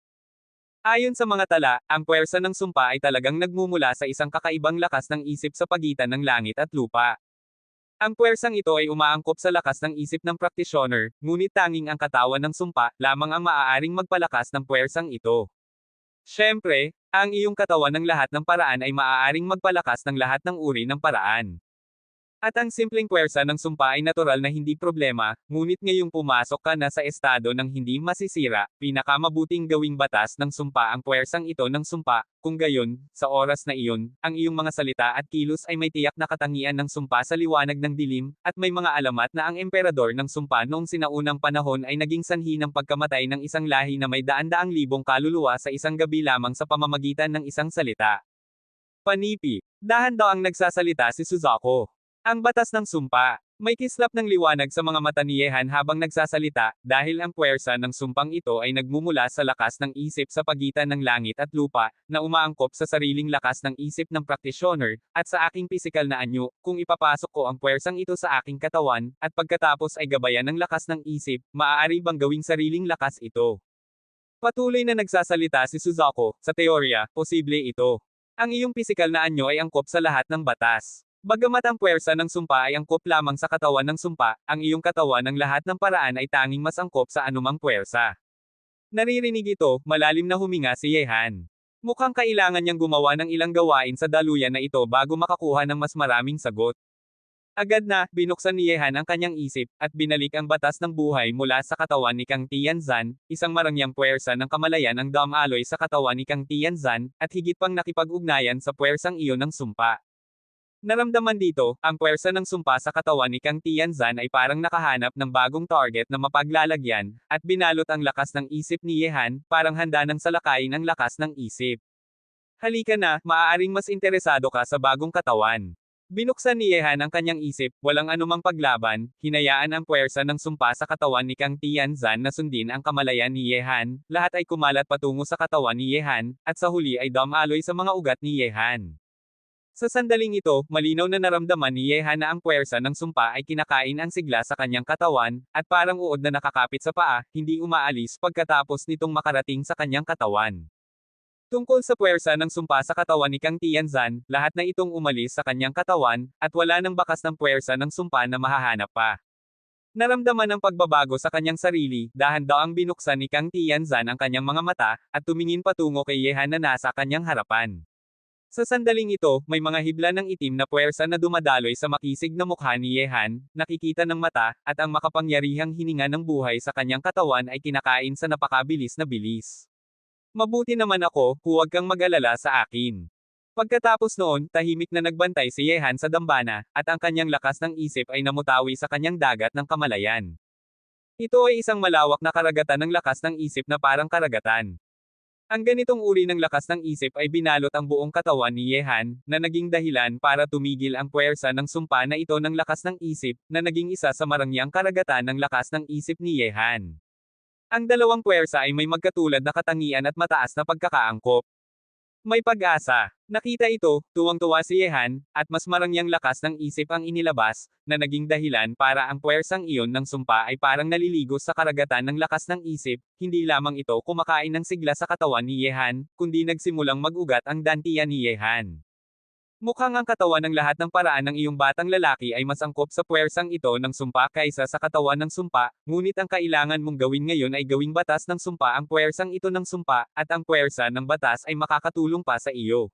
Ayon sa mga tala, ang puwersa ng sumpa ay talagang nagmumula sa isang kakaibang lakas ng isip sa pagitan ng langit at lupa. Ang puwersang ito ay umaangkop sa lakas ng isip ng practitioner, ngunit tanging ang katawan ng sumpa lamang ang maaaring magpalakas ng puwersang ito. Siyempre, ang iyong katawan ng lahat ng paraan ay maaaring magpalakas ng lahat ng uri ng paraan. At ang simpleng puwersa ng sumpa ay natural na hindi problema, ngunit ngayong pumasok ka na sa estado ng hindi masisira, pinakamabuting gawing batas ng sumpa ang puwersang ito ng sumpa, kung gayon, sa oras na iyon, ang iyong mga salita at kilos ay may tiyak na katangian ng sumpa sa liwanag ng dilim, at may mga alamat na ang emperador ng sumpa noong sinaunang panahon ay naging sanhi ng pagkamatay ng isang lahi na may daan-daang libong kaluluwa sa isang gabi lamang sa pamamagitan ng isang salita. Panipi. Dahan daw ang nagsasalita si Suzaku. Ang batas ng sumpa. May kislap ng liwanag sa mga mata ni Yehan habang nagsasalita, dahil ang puwersa ng sumpang ito ay nagmumula sa lakas ng isip sa pagitan ng langit at lupa, na umaangkop sa sariling lakas ng isip ng praktisyoner, at sa aking pisikal na anyo, kung ipapasok ko ang puwersang ito sa aking katawan, at pagkatapos ay gabayan ng lakas ng isip, maaari bang gawing sariling lakas ito? Patuloy na nagsasalita si Suzaku, sa teorya, posible ito. Ang iyong pisikal na anyo ay angkop sa lahat ng batas. Bagamat ang puwersa ng sumpa ay angkop lamang sa katawan ng sumpa, ang iyong katawan ng lahat ng paraan ay tanging mas angkop sa anumang puwersa. Naririnig ito, malalim na huminga si Yehan. Mukhang kailangan niyang gumawa ng ilang gawain sa daluyan na ito bago makakuha ng mas maraming sagot. Agad na, binuksan ni Yehan ang kanyang isip, at binalik ang batas ng buhay mula sa katawan ni Kang Tianzan, isang marangyang puwersa ng kamalayan ang damaloy sa katawan ni Kang Tianzan, at higit pang nakipag-ugnayan sa puwersang iyon ng sumpa. Naramdaman dito, ang puwersa ng sumpa sa katawan ni Kang Tianzan ay parang nakahanap ng bagong target na mapaglalagyan, at binalot ang lakas ng isip ni Yehan, parang handa ng salakayin ang lakas ng isip. Halika na, maaaring mas interesado ka sa bagong katawan. Binuksan ni Yehan ang kanyang isip, walang anumang paglaban, hinayaan ang puwersa ng sumpa sa katawan ni Kang Tianzan na sundin ang kamalayan ni Yehan, lahat ay kumalat patungo sa katawan ni Yehan, at sa huli ay damaloy sa mga ugat ni Yehan. Sa sandaling ito, malinaw na naramdaman ni Yehan na ang puwersa ng sumpa ay kinakain ang sigla sa kanyang katawan, at parang uod na nakakapit sa paa, hindi umaalis pagkatapos nitong makarating sa kanyang katawan. Tungkol sa puwersa ng sumpa sa katawan ni Kang Tianzan, lahat na itong umalis sa kanyang katawan, at wala nang bakas ng puwersa ng sumpa na mahahanap pa. Naramdaman ang pagbabago sa kanyang sarili, dahan-daang binuksan ni Kang Tianzan ang kanyang mga mata, at tumingin patungo kay Yehan na nasa kanyang harapan. Sa sandaling ito, may mga hibla ng itim na puwersa na dumadaloy sa makisig na mukha ni Yehan, nakikita ng mata, at ang makapangyarihang hininga ng buhay sa kanyang katawan ay kinakain sa napakabilis na bilis. Mabuti naman ako, huwag kang mag-alala sa akin. Pagkatapos noon, tahimik na nagbantay si Yehan sa dambana, at ang kanyang lakas ng isip ay namutawi sa kanyang dagat ng kamalayan. Ito ay isang malawak na karagatan ng lakas ng isip na parang karagatan. Ang ganitong uri ng lakas ng isip ay binalot ang buong katawan ni Yehan, na naging dahilan para tumigil ang puwersa ng sumpa na ito ng lakas ng isip, na naging isa sa marangyang karagatan ng lakas ng isip ni Yehan. Ang dalawang puwersa ay may magkatulad na katangian at mataas na pagkakaangkop. May pag-asa. Nakita ito, tuwang-tuwa si Yehan, at mas marangyang lakas ng isip ang inilabas, na naging dahilan para ang puwersang iyon ng sumpa ay parang naliligo sa karagatan ng lakas ng isip, hindi lamang ito kumakain ng sigla sa katawan ni Yehan, kundi nagsimulang mag-ugat ang dantian ni Yehan. Mukhang ang katawan ng lahat ng paraan ng iyong batang lalaki ay mas angkop sa puwersang ito ng sumpa kaysa sa katawan ng sumpa, ngunit ang kailangan mong gawin ngayon ay gawing batas ng sumpa ang puwersang ito ng sumpa, at ang puwersa ng batas ay makakatulong pa sa iyo.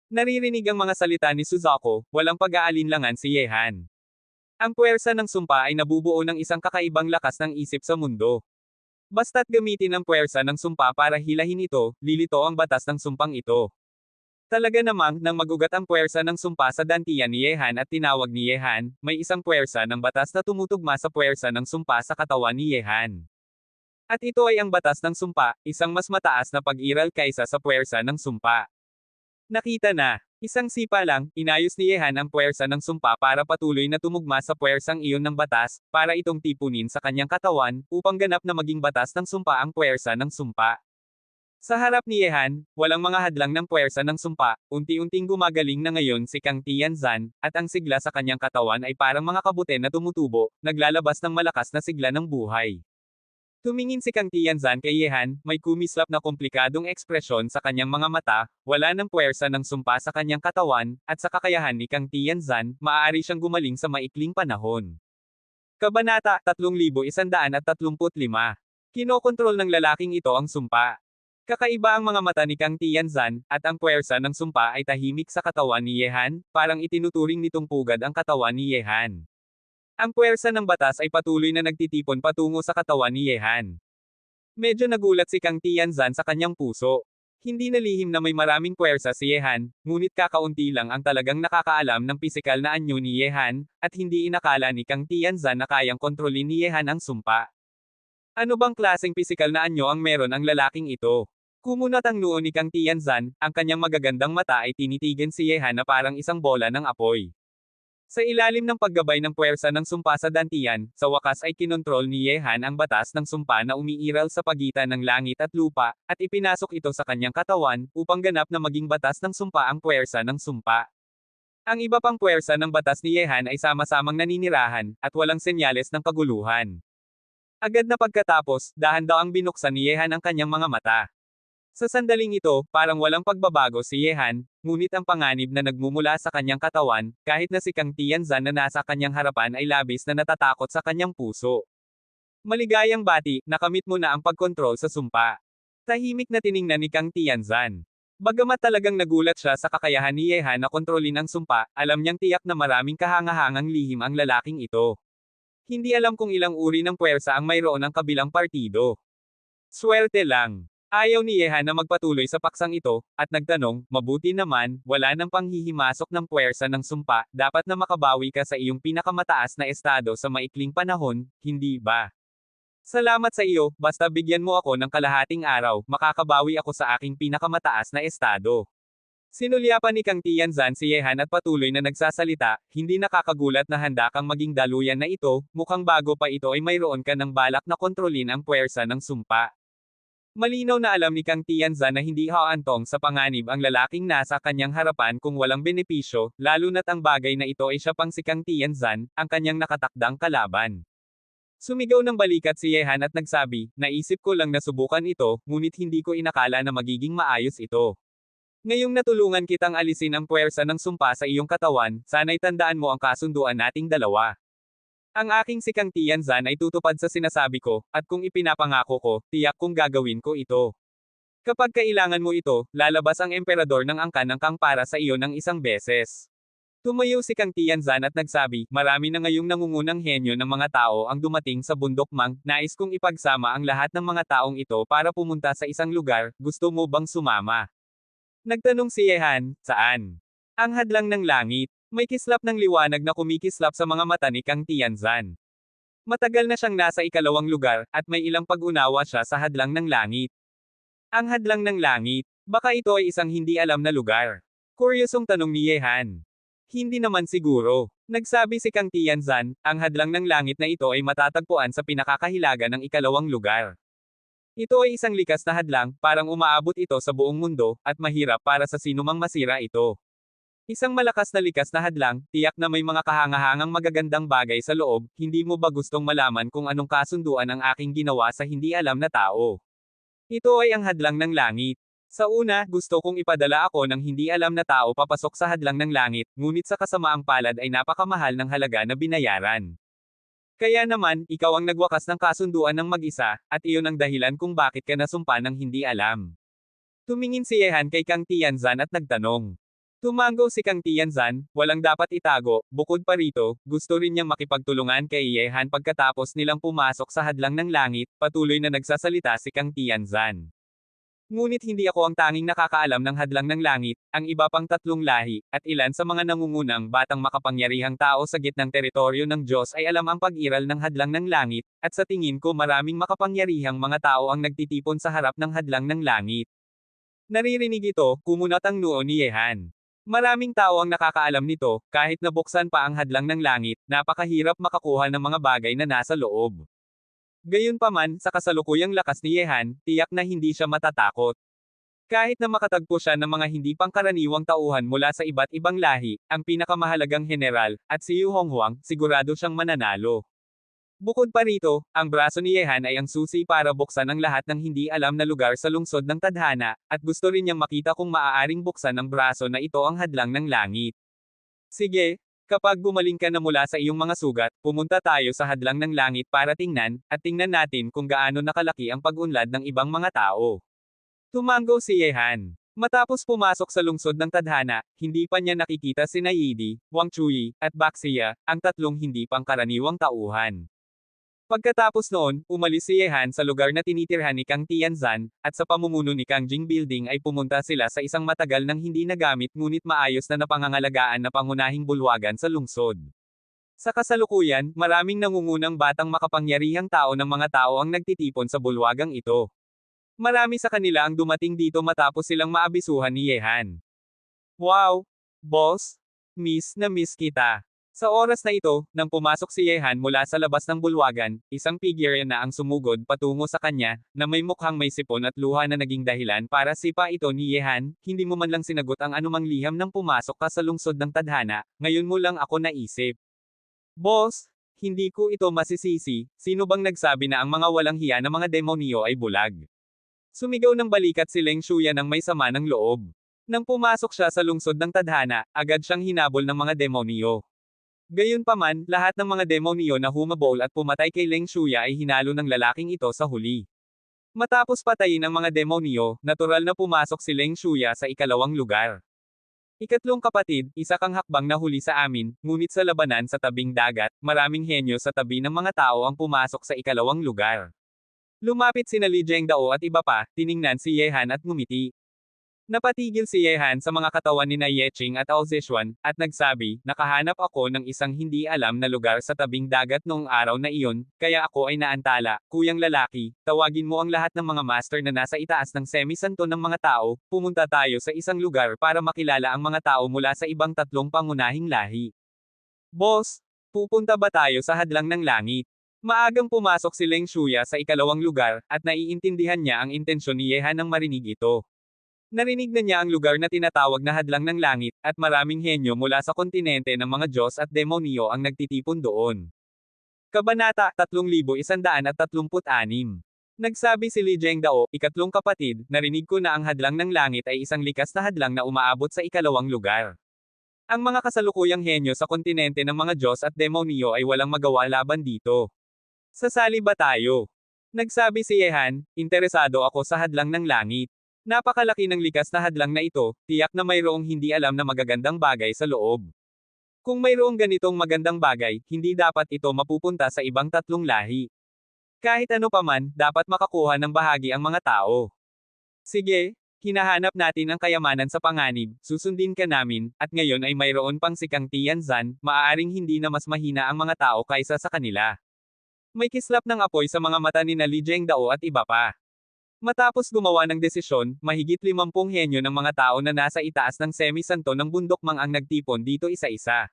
Naririnig ang mga salita ni Suzaku, walang pag-aalinlangan si Yehan. Ang puwersa ng sumpa ay nabubuo ng isang kakaibang lakas ng isip sa mundo. Basta't gamitin ang puwersa ng sumpa para hilahin ito, lilito ang batas ng sumpang ito. Talaga namang, nang magugat ang puwersa ng sumpa sa dantian ni Yehan at tinawag ni Yehan, may isang puwersa ng batas na tumutugma sa puwersa ng sumpa sa katawan ni Yehan. At ito ay ang batas ng sumpa, isang mas mataas na pag-iral kaysa sa puwersa ng sumpa. Nakita na, isang sipa lang, inayos ni Yehan ang puwersa ng sumpa para patuloy na tumugma sa puwersang iyon ng batas, para itong tipunin sa kanyang katawan, upang ganap na maging batas ng sumpa ang puwersa ng sumpa. Sa harap ni Yehan, walang mga hadlang ng puwersa ng sumpa, unti-unting gumagaling na ngayon si Kang Tianzan, at ang sigla sa kanyang katawan ay parang mga kabute na tumutubo, naglalabas ng malakas na sigla ng buhay. Tumingin si Kang Tianzan kay Yehan, may kumislap na komplikadong ekspresyon sa kanyang mga mata, wala ng puwersa ng sumpa sa kanyang katawan, at sa kakayahan ni Kang Tianzan, maaari siyang gumaling sa maikling panahon. Kabanata 3135. Kinokontrol ng lalaking ito ang sumpa. Kakaiba ang mga mata ni Kang Tianzan, at ang puwersa ng sumpa ay tahimik sa katawan ni Yehan, parang itinuturing nitong pugad ang katawan ni Yehan. Ang puwersa ng batas ay patuloy na nagtitipon patungo sa katawan ni Yehan. Medyo nagulat si Kang Tianzan sa kanyang puso. Hindi nalihim na may maraming puwersa si Yehan, ngunit kakaunti lang ang talagang nakakaalam ng pisikal na anyo ni Yehan, at hindi inakala ni Kang Tianzan na kayang kontrolin ni Yehan ang sumpa. Ano bang klaseng pisikal na anyo ang meron ang lalaking ito? Kumunat ang noo ni Kang Tianzan, ang kanyang magagandang mata ay tinitigan si Yehan na parang isang bola ng apoy. Sa ilalim ng paggabay ng puwersa ng sumpa sa dantian, sa wakas ay kinontrol ni Yehan ang batas ng sumpa na umiiral sa pagitan ng langit at lupa, at ipinasok ito sa kanyang katawan, upang ganap na maging batas ng sumpa ang puwersa ng sumpa. Ang iba pang puwersa ng batas ni Yehan ay sama-samang naninirahan, at walang senyales ng kaguluhan. Agad na pagkatapos, dahan-dahang binuksan ni Yehan ang kanyang mga mata. Sa sandaling ito, parang walang pagbabago si Yehan, ngunit ang panganib na nagmumula sa kanyang katawan, kahit na si Kang Tianzan na nasa kanyang harapan ay labis na natatakot sa kanyang puso. Maligayang bati, nakamit mo na ang pagkontrol sa sumpa. Tahimik na tiningnan ni Kang Tianzan. Bagamat talagang nagulat siya sa kakayahan ni Yehan na kontrolin ang sumpa, alam niyang tiyak na maraming kahangahangang lihim ang lalaking ito. Hindi alam kung ilang uri ng puwersa ang mayroon ng kabilang partido. Swerte lang. Ayaw ni Yehan na magpatuloy sa paksang ito, at nagtanong, mabuti naman, wala nang panghihimasok ng puwersa ng sumpa, dapat na makabawi ka sa iyong pinakamataas na estado sa maikling panahon, hindi ba? Salamat sa iyo, basta bigyan mo ako ng kalahating araw, makakabawi ako sa aking pinakamataas na estado. Sinulyapan ni Kang Tianzan si Yehan at patuloy na nagsasalita, hindi nakakagulat na handa kang maging daluyan na ito, mukhang bago pa ito ay mayroon ka ng balak na kontrolin ang puwersa ng sumpa. Malinaw na alam ni Kang Tianzan na hindi haantong sa panganib ang lalaking nasa kanyang harapan kung walang benepisyo, lalo na't ang bagay na ito ay siya pang si Kang Tianzan, ang kanyang nakatakdang kalaban. Sumigaw ng balikat si Yehan at nagsabi, naisip ko lang na subukan ito, ngunit hindi ko inakala na magiging maayos ito. Ngayong natulungan kitang alisin ang puwersa ng sumpa sa iyong katawan, sana'y tandaan mo ang kasunduan nating dalawa. Ang aking si Kang Tianzan ay tutupad sa sinasabi ko, at kung ipinapangako ko, tiyak kong gagawin ko ito. Kapag kailangan mo ito, lalabas ang emperador ng angkan ng Kang para sa iyo ng isang beses. Tumayo si Kang Tianzan at nagsabi, marami na ngayong nangungunang henyo ng mga tao ang dumating sa bundok Mang, nais kong ipagsama ang lahat ng mga taong ito para pumunta sa isang lugar, gusto mo bang sumama? Nagtanong si Yehan, saan? Ang hadlang ng langit. May kislap ng liwanag na kumikislap sa mga mata ni Kang Tianzan. Matagal na siyang nasa ikalawang lugar, at may ilang pag-unawa siya sa hadlang ng langit. Ang hadlang ng langit, baka ito ay isang hindi alam na lugar. Kuryosong tanong ni Yehan. Hindi naman siguro. Nagsabi si Kang Tianzan, ang hadlang ng langit na ito ay matatagpuan sa pinakakahilaga ng ikalawang lugar. Ito ay isang likas na hadlang, parang umaabot ito sa buong mundo, at mahirap para sa sinumang masira ito. Isang malakas na likas na hadlang, tiyak na may mga kahangahangang magagandang bagay sa loob, hindi mo ba gustong malaman kung anong kasunduan ang aking ginawa sa hindi alam na tao? Ito ay ang hadlang ng langit. Sa una, gusto kong ipadala ako ng hindi alam na tao papasok sa hadlang ng langit, ngunit sa kasamaang palad ay napakamahal ng halaga na binayaran. Kaya naman, ikaw ang nagwakas ng kasunduan ng mag-isa, at iyon ang dahilan kung bakit ka nasumpa ng hindi alam. Tumingin si Yehan kay Kang Tianzan at nagtanong. Tumango si Kang Tianzan, walang dapat itago, bukod pa rito, gusto rin niyang makipagtulungan kay Yehan pagkatapos nilang pumasok sa hadlang ng langit, patuloy na nagsasalita si Kang Tianzan. Ngunit hindi ako ang tanging nakakaalam ng hadlang ng langit, ang iba pang tatlong lahi, at ilan sa mga nangungunang batang makapangyarihang tao sa gitnang teritoryo ng Diyos ay alam ang pag-iral ng hadlang ng langit, at sa tingin ko maraming makapangyarihang mga tao ang nagtitipon sa harap ng hadlang ng langit. Naririnig ito, kumunat ang noo ni Yehan. Maraming tao ang nakakaalam nito, kahit nabuksan pa ang hadlang ng langit, napakahirap makakuha ng mga bagay na nasa loob. Gayunpaman, sa kasalukuyang lakas ni Yehan, tiyak na hindi siya matatakot. Kahit na makatagpo siya ng mga hindi pangkaraniwang tauhan mula sa iba't ibang lahi, ang pinakamahalagang general, at si Yu Honghuang, sigurado siyang mananalo. Bukod pa rito, ang braso ni Yehan ay ang susi para buksan ang lahat ng hindi alam na lugar sa lungsod ng tadhana, at gusto rin niyang makita kung maaaring buksan ng braso na ito ang hadlang ng langit. Sige, kapag gumaling ka na mula sa iyong mga sugat, pumunta tayo sa hadlang ng langit para tingnan, at tingnan natin kung gaano nakalaki ang pag-unlad ng ibang mga tao. Tumango si Yehan. Matapos pumasok sa lungsod ng tadhana, hindi pa niya nakikita sina Yi, Wang Chuyi, at Baxia, ang tatlong hindi pangkaraniwang tauhan. Pagkatapos noon, umalis si Yehan sa lugar na tinitirhan ni Kang Tianzan, at sa pamumuno ni Kang Jing Building ay pumunta sila sa isang matagal nang hindi nagamit ngunit maayos na napangangalagaan na pangunahing bulwagan sa lungsod. Sa kasalukuyan, maraming nangungunang batang makapangyarihang tao ng mga tao ang nagtitipon sa bulwagang ito. Marami sa kanila ang dumating dito matapos silang maabisuhan ni Yehan. Wow! Boss! Miss na miss kita. Sa oras na ito, nang pumasok si Yehan mula sa labas ng bulwagan, isang figure na ang sumugod patungo sa kanya, na may mukhang may sipon at luha na naging dahilan para sipa ito ni Yehan, hindi mo man lang sinagot ang anumang liham nang pumasok ka sa lungsod ng tadhana, ngayon mo lang ako naisip. Boss, hindi ko ito masisisi, sino bang nagsabi na ang mga walang hiya na mga demonyo ay bulag? Sumigaw ng balikat si Leng Shuya ng may sama ng loob. Nang pumasok siya sa lungsod ng tadhana, agad siyang hinabol ng mga demonyo. Gayunpaman, lahat ng mga demonyo na humabol at pumatay kay Leng Shuya ay hinalo ng lalaking ito sa huli. Matapos patayin ang mga demonyo, natural na pumasok si Leng Shuya sa ikalawang lugar. Ikatlong kapatid, isa kang hakbang na huli sa amin, ngunit sa labanan sa tabing dagat, maraming henyo sa tabi ng mga tao ang pumasok sa ikalawang lugar. Lumapit sina Li Zhengdao at iba pa, tiningnan si Yehan at ngumiti. Napatigil si Yehan sa mga katawan ni na Yeching at Ao Zishuan, at nagsabi, nakahanap ako ng isang hindi alam na lugar sa tabing dagat noong araw na iyon, kaya ako ay naantala, kuyang lalaki, tawagin mo ang lahat ng mga master na nasa itaas ng semi-santo ng mga tao, pumunta tayo sa isang lugar para makilala ang mga tao mula sa ibang tatlong pangunahing lahi. Boss, pupunta ba tayo sa hadlang ng langit? Maagang pumasok si Leng Shuya sa ikalawang lugar, at naiintindihan niya ang intensyon ni Yehan nang marinig ito. Narinig na niya ang lugar na tinatawag na hadlang ng langit, at maraming henyo mula sa kontinente ng mga Diyos at demonyo ang nagtitipon doon. Kabanata 3136. Nagsabi si Li Zhengdao, ikatlong kapatid, narinig ko na ang hadlang ng langit ay isang likas na hadlang na umaabot sa ikalawang lugar. Ang mga kasalukuyang henyo sa kontinente ng mga Diyos at demonyo ay walang magawa laban dito. Sasali ba tayo? Nagsabi si Yehan, interesado ako sa hadlang ng langit. Napakalaki ng likas na hadlang na ito, tiyak na mayroong hindi alam na magagandang bagay sa loob. Kung mayroong ganitong magandang bagay, hindi dapat ito mapupunta sa ibang tatlong lahi. Kahit ano paman, dapat makakuha ng bahagi ang mga tao. Sige, hinahanap natin ang kayamanan sa panganib, susundin ka namin, at ngayon ay mayroon pang si Kang Tianzan, maaaring hindi na mas mahina ang mga tao kaysa sa kanila. May kislap ng apoy sa mga mata ni na Li Zhengdao at iba pa. Matapos gumawa ng desisyon, mahigit 50 henyo ng mga tao na nasa itaas ng semi-santo ng bundok mang ang nagtipon dito isa-isa.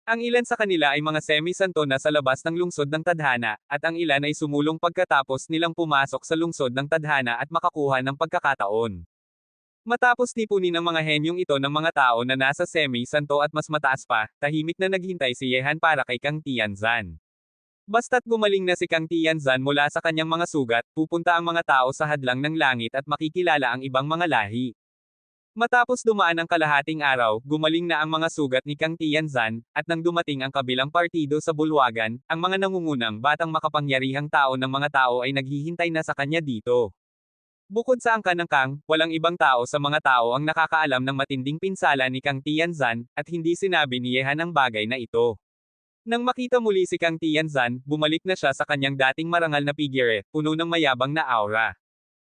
Ang ilan sa kanila ay mga semi-santo na sa labas ng lungsod ng tadhana, at ang ilan ay sumulong pagkatapos nilang pumasok sa lungsod ng tadhana at makakuha ng pagkakataon. Matapos tipunin ng mga henyong ito ng mga tao na nasa semi-santo at mas mataas pa, tahimik na naghintay si Yehan para kay Kang Tianzan. Basta't gumaling na si Kang Tianzan mula sa kanyang mga sugat, pupunta ang mga tao sa hadlang ng langit at makikilala ang ibang mga lahi. Matapos dumaan ang kalahating araw, gumaling na ang mga sugat ni Kang Tianzan, at nang dumating ang kabilang partido sa bulwagan, ang mga nangungunang batang makapangyarihang tao ng mga tao ay naghihintay na sa kanya dito. Bukod sa angkan ng Kang, walang ibang tao sa mga tao ang nakakaalam ng matinding pinsala ni Kang Tianzan, at hindi sinabi ni Yehan ang bagay na ito. Nang makita muli si Kang Tianzan, bumalik na siya sa kanyang dating marangal na figure, puno ng mayabang na aura.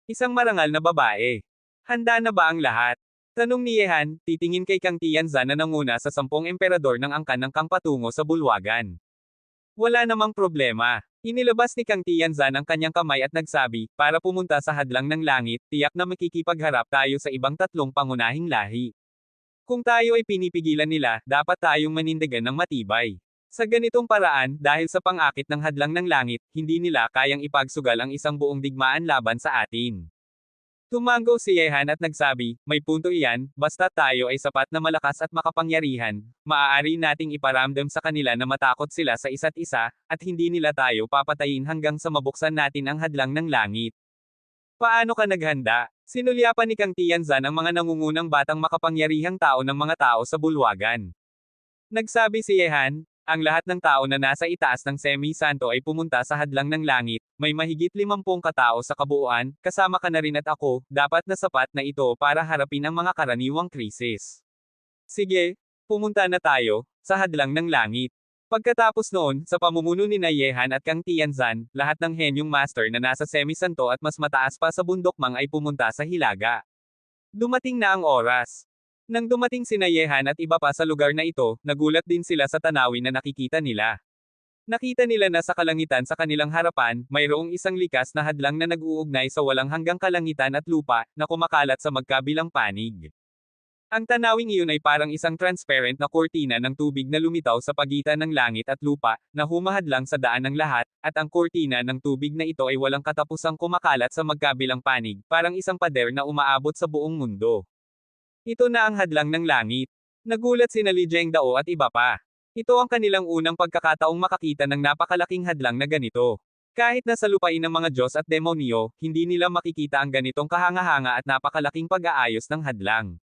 Isang marangal na babae. Handa na ba ang lahat? Tanong ni Yehan, titingin kay Kang Tianzan na nanguna sa 10 emperador ng angkan ng Kang patungo sa bulwagan. Wala namang problema. Inilabas ni Kang Tianzan ang kanyang kamay at nagsabi, para pumunta sa hadlang ng langit, tiyak na makikipagharap tayo sa ibang tatlong pangunahing lahi. Kung tayo ay pinipigilan nila, dapat tayong manindigan ng matibay. Sa ganitong paraan, dahil sa pang-akit ng hadlang ng langit, hindi nila kayang ipagsugal ang isang buong digmaan laban sa atin. Tumango si Yehan at nagsabi, may punto iyan, basta tayo ay sapat na malakas at makapangyarihan, maaari nating iparamdam sa kanila na matakot sila sa isa't isa, at hindi nila tayo papatayin hanggang sa mabuksan natin ang hadlang ng langit. Paano ka naghanda? Sinulyapan ni Kang Tianzan ang mga nangungunang batang makapangyarihang tao ng mga tao sa bulwagan. Nagsabi si Yehan, ang lahat ng tao na nasa itaas ng semi-santo ay pumunta sa hadlang ng langit, may mahigit 50 katao sa kabuuan, kasama ka na rin at ako, dapat na sapat na ito para harapin ang mga karaniwang krisis. Sige, pumunta na tayo, sa hadlang ng langit. Pagkatapos noon, sa pamumuno ni na Yehan at Kang Tianzan, lahat ng henyong master na nasa semi-santo at mas mataas pa sa bundok mang ay pumunta sa hilaga. Dumating na ang oras. Nang dumating sina Yehan at iba pa sa lugar na ito, nagulat din sila sa tanawin na nakikita nila. Nakita nila na sa kalangitan sa kanilang harapan, mayroong isang likas na hadlang na nag-uugnay sa walang hanggang kalangitan at lupa, na kumakalat sa magkabilang panig. Ang tanawing iyon ay parang isang transparent na kurtina ng tubig na lumitaw sa pagitan ng langit at lupa, na humahadlang sa daan ng lahat, at ang kurtina ng tubig na ito ay walang katapusang kumakalat sa magkabilang panig, parang isang pader na umaabot sa buong mundo. Ito na ang hadlang ng langit. Nagulat sina Li Zhengdao at iba pa. Ito ang kanilang unang pagkakataong makakita ng napakalaking hadlang na ganito. Kahit nasa lupain ng mga Diyos at demonyo, hindi nila makikita ang ganitong kahanga-hanga at napakalaking pag-aayos ng hadlang.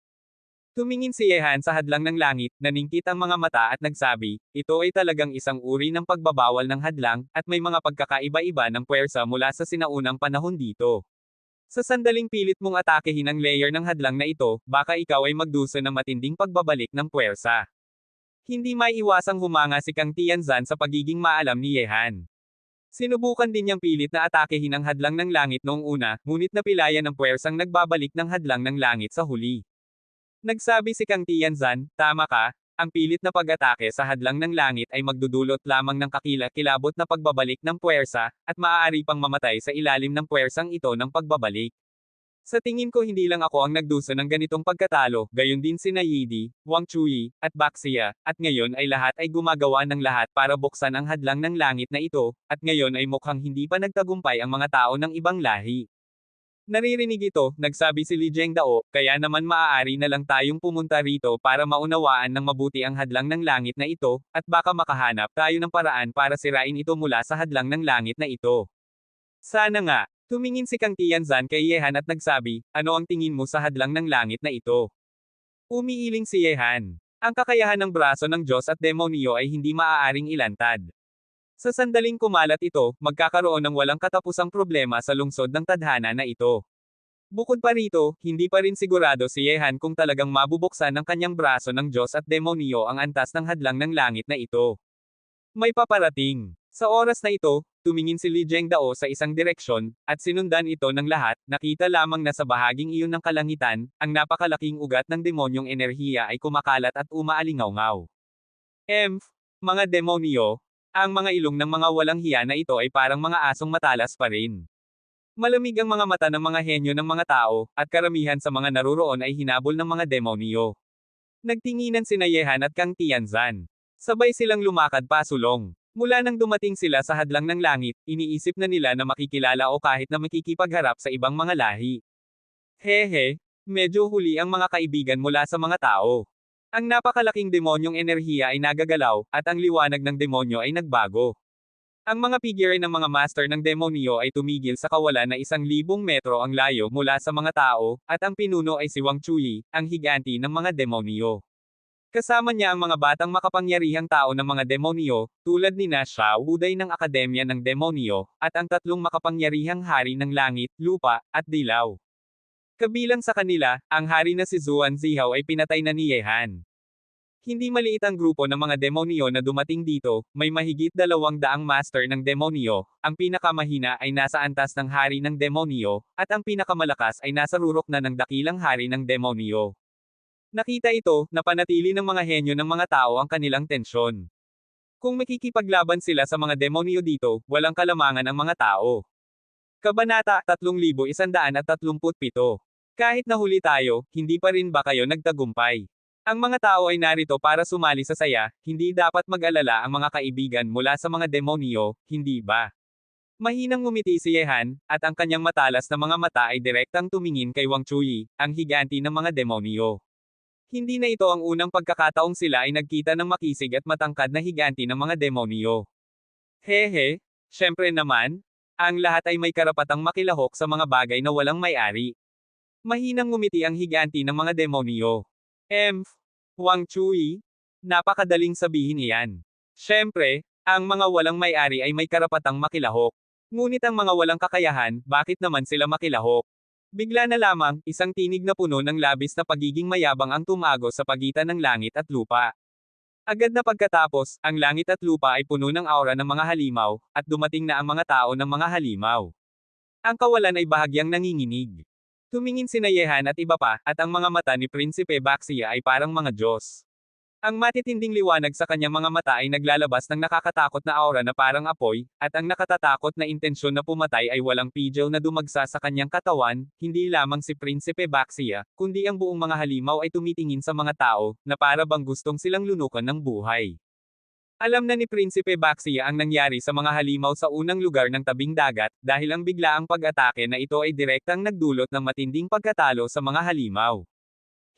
Tumingin si Yehan sa hadlang ng langit, naningkit ang mga mata at nagsabi, ito ay talagang isang uri ng pagbabawal ng hadlang, at may mga pagkakaiba-iba ng puwersa mula sa sinaunang panahon dito. Sa sandaling pilit mong atakehin ang layer ng hadlang na ito, baka ikaw ay magdusa ng matinding pagbabalik ng puwersa. Hindi maiiwasang humanga si Kang Tianzan sa pagiging maalam ni Yehan. Sinubukan din niyang pilit na atakehin ang hadlang ng langit noong una, ngunit napilayan ng puwersang nagbabalik ng hadlang ng langit sa huli. Nagsabi si Kang Tianzan, tama ka, ang pilit na pag-atake sa hadlang ng langit ay magdudulot lamang ng kakilakilabot na pagbabalik ng puwersa, at maaari pang mamatay sa ilalim ng puwersang ito ng pagbabalik. Sa tingin ko hindi lang ako ang nagdusa ng ganitong pagkatalo, gayon din sina Yidi, Wang Chui, at Baxia, at ngayon ay lahat ay gumagawa ng lahat para buksan ang hadlang ng langit na ito, at ngayon ay mukhang hindi pa nagtagumpay ang mga tao ng ibang lahi. Naririnig ito, nagsabi si Li Zhengdao, kaya naman maaari na lang tayong pumunta rito para maunawaan ng mabuti ang hadlang ng langit na ito, at baka makahanap tayo ng paraan para sirain ito mula sa hadlang ng langit na ito. Sana nga. Tumingin si Kang Tianzan kay Yehan at nagsabi, ano ang tingin mo sa hadlang ng langit na ito? Umiiling si Yehan. Ang kakayahan ng braso ng Diyos at demonyo ay hindi maaaring ilantad. Sa sandaling kumalat ito, magkakaroon ng walang katapusang problema sa lungsod ng tadhana na ito. Bukod pa rito, hindi pa rin sigurado si Yehan kung talagang mabubuksan ng kanyang braso ng Diyos at demonyo ang antas ng hadlang ng langit na ito. May paparating. Sa oras na ito, tumingin si Li Zhengdao sa isang direksyon, at sinundan ito ng lahat, nakita lamang na sa bahaging iyon ng kalangitan, ang napakalaking ugat ng demonyong enerhiya ay kumakalat at umaalingaw-ngaw. Mga demonyo, ang mga ilong ng mga walang hiya na ito ay parang mga asong matalas pa rin. Malamig ang mga mata ng mga henyo ng mga tao, at karamihan sa mga naruroon ay hinabol ng mga demonyo. Nagtinginan sina Yehan at Kang Tianzan. Sabay silang lumakad pasulong. Mula nang dumating sila sa hadlang ng langit, iniisip na nila na makikilala o kahit na makikipagharap sa ibang mga lahi. Hehe, medyo huli ang mga kaibigan mula sa mga tao. Ang napakalaking demonyong enerhiya ay nagagalaw, at ang liwanag ng demonyo ay nagbago. Ang mga figure ng mga master ng demonyo ay tumigil sa kawalan na 1,000 metro ang layo mula sa mga tao, at ang pinuno ay si Wang Chui, ang higanti ng mga demonyo. Kasama niya ang mga batang makapangyarihang tao ng mga demonyo, tulad ni Na Xiao Uday ng Akademya ng Demonyo, at ang 3 makapangyarihang hari ng langit, lupa, at dilaw. Kabilang sa kanila, ang hari na si Zuan Zihao ay pinatay na ni Yehan. Hindi maliit ang grupo ng mga demonyo na dumating dito, may mahigit 200 master ng demonyo, ang pinakamahina ay nasa antas ng hari ng demonyo, at ang pinakamalakas ay nasa rurok na ng dakilang hari ng demonyo. Nakita ito, napanatili ng mga henyo ng mga tao ang kanilang tensyon. Kung makikipaglaban sila sa mga demonyo dito, walang kalamangan ang mga tao. Kabanata 3137. Kahit nahuli tayo, hindi pa rin ba kayo nagtagumpay? Ang mga tao ay narito para sumali sa saya, hindi dapat mag-alala ang mga kaibigan mula sa mga demonyo, hindi ba? Mahinang ngumiti si Yehan, at ang kanyang matalas na mga mata ay direktang tumingin kay Wang Chui, ang higanti ng mga demonyo. Hindi na ito ang unang pagkakataong sila ay nagkita ng makisig at matangkad na higanti ng mga demonyo. Hehe, syempre naman, ang lahat ay may karapatang makilahok sa mga bagay na walang may-ari. Mahinang ngumiti ang higanti ng mga demonyo. Wang Chui? Napakadaling sabihin iyan. Syempre, ang mga walang may-ari ay may karapatang makilahok. Ngunit ang mga walang kakayahan, bakit naman sila makilahok? Bigla na lamang, isang tinig na puno ng labis na pagiging mayabang ang tumago sa pagitan ng langit at lupa. Agad na pagkatapos, ang langit at lupa ay puno ng aura ng mga halimaw, at dumating na ang mga tao ng mga halimaw. Ang kawalan ay bahagyang nanginginig. Tumingin sina Yehan at iba pa, at ang mga mata ni Prinsipe Baxia ay parang mga Diyos. Ang matitinding liwanag sa kanyang mga mata ay naglalabas ng nakakatakot na aura na parang apoy, at ang nakatatakot na intensyon na pumatay ay walang pigil na dumagsa sa kanyang katawan. Hindi lamang si Prinsipe Baxia, kundi ang buong mga halimaw ay tumitingin sa mga tao, na para bang gustong silang lunukan ng buhay. Alam na ni Prinsipe Baxia ang nangyari sa mga halimaw sa unang lugar ng tabing dagat, dahil ang biglaang pag-atake na ito ay direktang nagdulot ng matinding pagkatalo sa mga halimaw.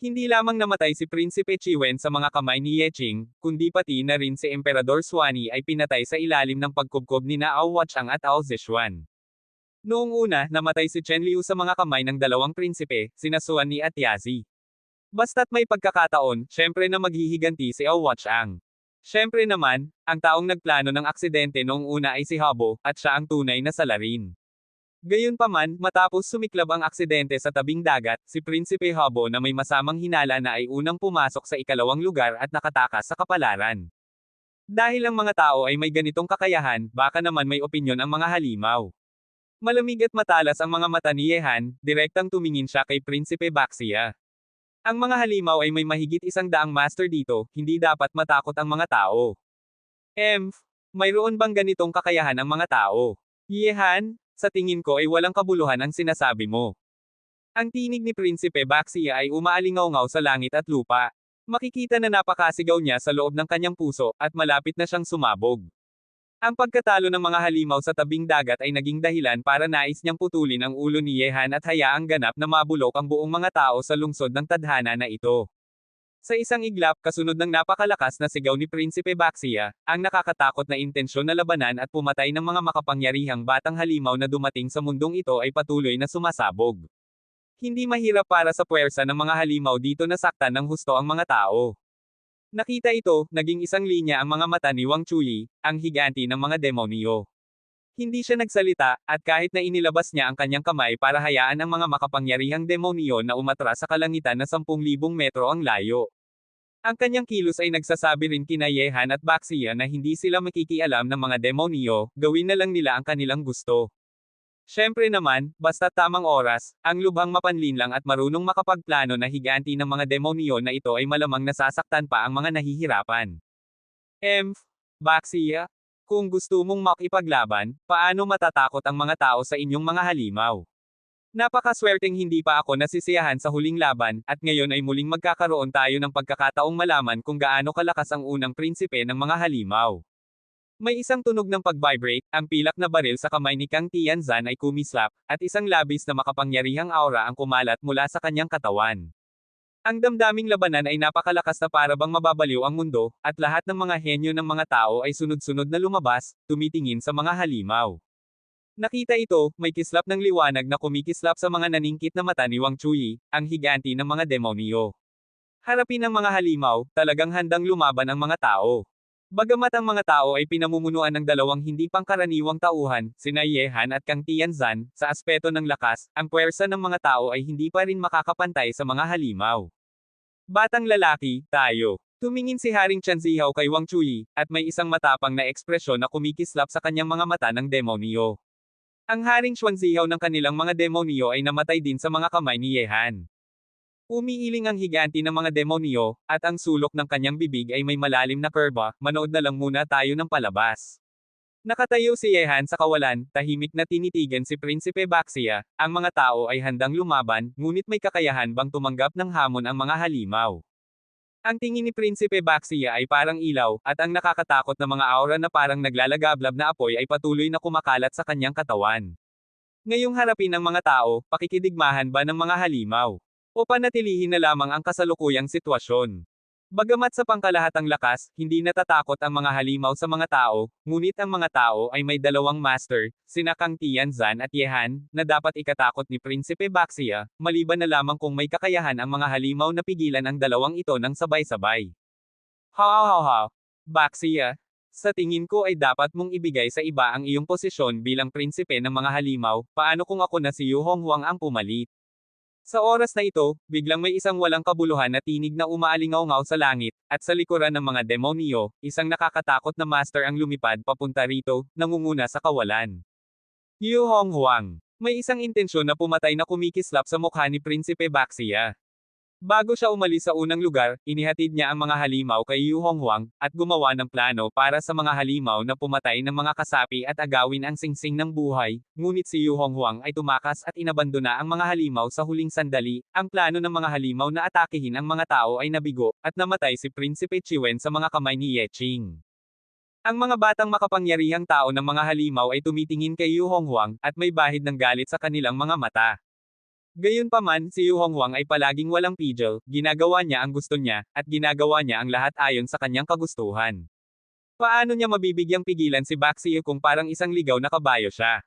Hindi lamang namatay si Prinsipe Chiwen sa mga kamay ni Yeching, kundi pati na rin si Emperador Xuani ay pinatay sa ilalim ng pagkubkob ni Ao Wachang at Ao Zishuan. Noong una, namatay si Chen Liu sa mga kamay ng dalawang prinsipe, sina Xuani at Yazi. Basta't may pagkakataon, syempre na maghihiganti si Ao Wachang. Syempre naman, ang taong nagplano ng aksidente noong una ay si Habo, at siya ang tunay na salarin. Gayunpaman, matapos sumiklab ang aksidente sa tabing dagat, si Prinsipe Habo na may masamang hinala na ay unang pumasok sa ikalawang lugar at nakatakas sa kapalaran. Dahil ang mga tao ay may ganitong kakayahan, baka naman may opinyon ang mga halimaw. Malamig at matalas ang mga mata ni Yehan, direktang tumingin siya kay Prinsipe Baxia. Ang mga halimaw ay may mahigit 100 master dito, hindi dapat matakot ang mga tao. Mayroon bang ganitong kakayahan ang mga tao? Yehan, sa tingin ko ay walang kabuluhan ang sinasabi mo. Ang tinig ni Prinsipe Baxia ay umaalingaw-ngaw sa langit at lupa. Makikita na napakasigaw niya sa loob ng kanyang puso, at malapit na siyang sumabog. Ang pagkatalo ng mga halimaw sa tabing dagat ay naging dahilan para nais niyang putulin ang ulo ni Yehan at hayaang ganap na mabulok ang buong mga tao sa lungsod ng tadhana na ito. Sa isang iglap, kasunod ng napakalakas na sigaw ni Prinsipe Baxia, ang nakakatakot na intensyon na labanan at pumatay ng mga makapangyarihang batang halimaw na dumating sa mundong ito ay patuloy na sumasabog. Hindi mahirap para sa puwersa ng mga halimaw dito na saktan ng husto ang mga tao. Nakita ito, naging isang linya ang mga mata ni Wang Chuyi, ang higanti ng mga demonyo. Hindi siya nagsalita, at kahit na inilabas niya ang kanyang kamay para hayaan ang mga makapangyarihang demonyo na umatras sa kalangitan na 10,000 metro ang layo. Ang kanyang kilos ay nagsasabi rin kina Yehan at Baxia na hindi sila makikialam ng mga demonyo, gawin na lang nila ang kanilang gusto. Syempre naman, basta tamang oras, ang lubhang mapanlinlang at marunong makapagplano na higanti ng mga demonyo na ito ay malamang nasasaktan pa ang mga nahihirapan. Baxia, kung gusto mong makipaglaban, paano matatakot ang mga tao sa inyong mga halimaw? Napakaswerteng hindi pa ako nasisiyahan sa huling laban, at ngayon ay muling magkakaroon tayo ng pagkakataong malaman kung gaano kalakas ang unang prinsipe ng mga halimaw. May isang tunog ng pag-vibrate, ang pilak na baril sa kamay ni Kang Tianzan ay kumislap, at isang labis na makapangyarihang aura ang kumalat mula sa kanyang katawan. Ang damdaming labanan ay napakalakas na para bang mababaliw ang mundo, at lahat ng mga henyo ng mga tao ay sunod-sunod na lumabas, tumitingin sa mga halimaw. Nakita ito, may kislap ng liwanag na kumikislap sa mga naningkit na mata ni Wang Chuyi, ang higanti ng mga demonyo. Harapin ang mga halimaw, talagang handang lumaban ang mga tao. Bagamat ang mga tao ay pinamumunuan ng dalawang hindi pangkaraniwang tauhan, sina Yehan at Kang Tianzan, sa aspeto ng lakas, ang puwersa ng mga tao ay hindi pa rin makakapantay sa mga halimaw. Batang lalaki, tayo. Tumingin si Haring Chanzihaw kay Wang Chuyi, at may isang matapang na ekspresyon na kumikislap sa kanyang mga mata ng demonyo. Ang Haring Chanzihaw ng kanilang mga demonyo ay namatay din sa mga kamay ni Yehan. Umiiling ang higanti ng mga demonyo, at ang sulok ng kanyang bibig ay may malalim na kurba. Manood na lang muna tayo ng palabas. Nakatayo si Yehan sa kawalan, tahimik na tinitigan si Prinsipe Baxia. Ang mga tao ay handang lumaban, ngunit may kakayahan bang tumanggap ng hamon ang mga halimaw. Ang tingin ni Prinsipe Baxia ay parang ilaw, at ang nakakatakot na mga aura na parang naglalagablab na apoy ay patuloy na kumakalat sa kanyang katawan. Ngayong harapin ng mga tao, pakikidigmahan ba ng mga halimaw? O panatilihin na lamang ang kasalukuyang sitwasyon? Bagamat sa pangkalahatang lakas, hindi natatakot ang mga halimaw sa mga tao, ngunit ang mga tao ay may dalawang master, sina Kang Tianzan at Yehan, na dapat ikatakot ni Prinsipe Baxia, maliban na lamang kung may kakayahan ang mga halimaw na pigilan ang dalawang ito ng sabay-sabay. Baxia, sa tingin ko ay dapat mong ibigay sa iba ang iyong posisyon bilang prinsipe ng mga halimaw. Paano kung ako na si Yu Honghuang ang pumalit? Sa oras na ito, biglang may isang walang kabuluhan na tinig na umaalingaw-ngaw sa langit, at sa likuran ng mga demonyo, isang nakakatakot na master ang lumipad papunta rito, nangunguna sa kawalan. Yu Honghuang. May isang intensyon na pumatay na kumikislap sa mukha ni Prinsipe Baxia. Bago siya umalis sa unang lugar, inihatid niya ang mga halimaw kay Yu Honghuang, at gumawa ng plano para sa mga halimaw na pumatay ng mga kasapi at agawin ang singsing ng buhay, ngunit si Yu Honghuang ay tumakas at inabandona ang mga halimaw sa huling sandali. Ang plano ng mga halimaw na atakihin ang mga tao ay nabigo, at namatay si Prinsipe Chiwen sa mga kamay ni Ye Qing. Ang mga batang makapangyarihang tao ng mga halimaw ay tumitingin kay Yu Honghuang, at may bahid ng galit sa kanilang mga mata. Gayunpaman, si Yu Honghuang ay palaging walang pigil, ginagawa niya ang gusto niya, at ginagawa niya ang lahat ayon sa kanyang kagustuhan. Paano niya mabibigyang pigilan si Baxi kung parang isang ligaw na kabayo siya?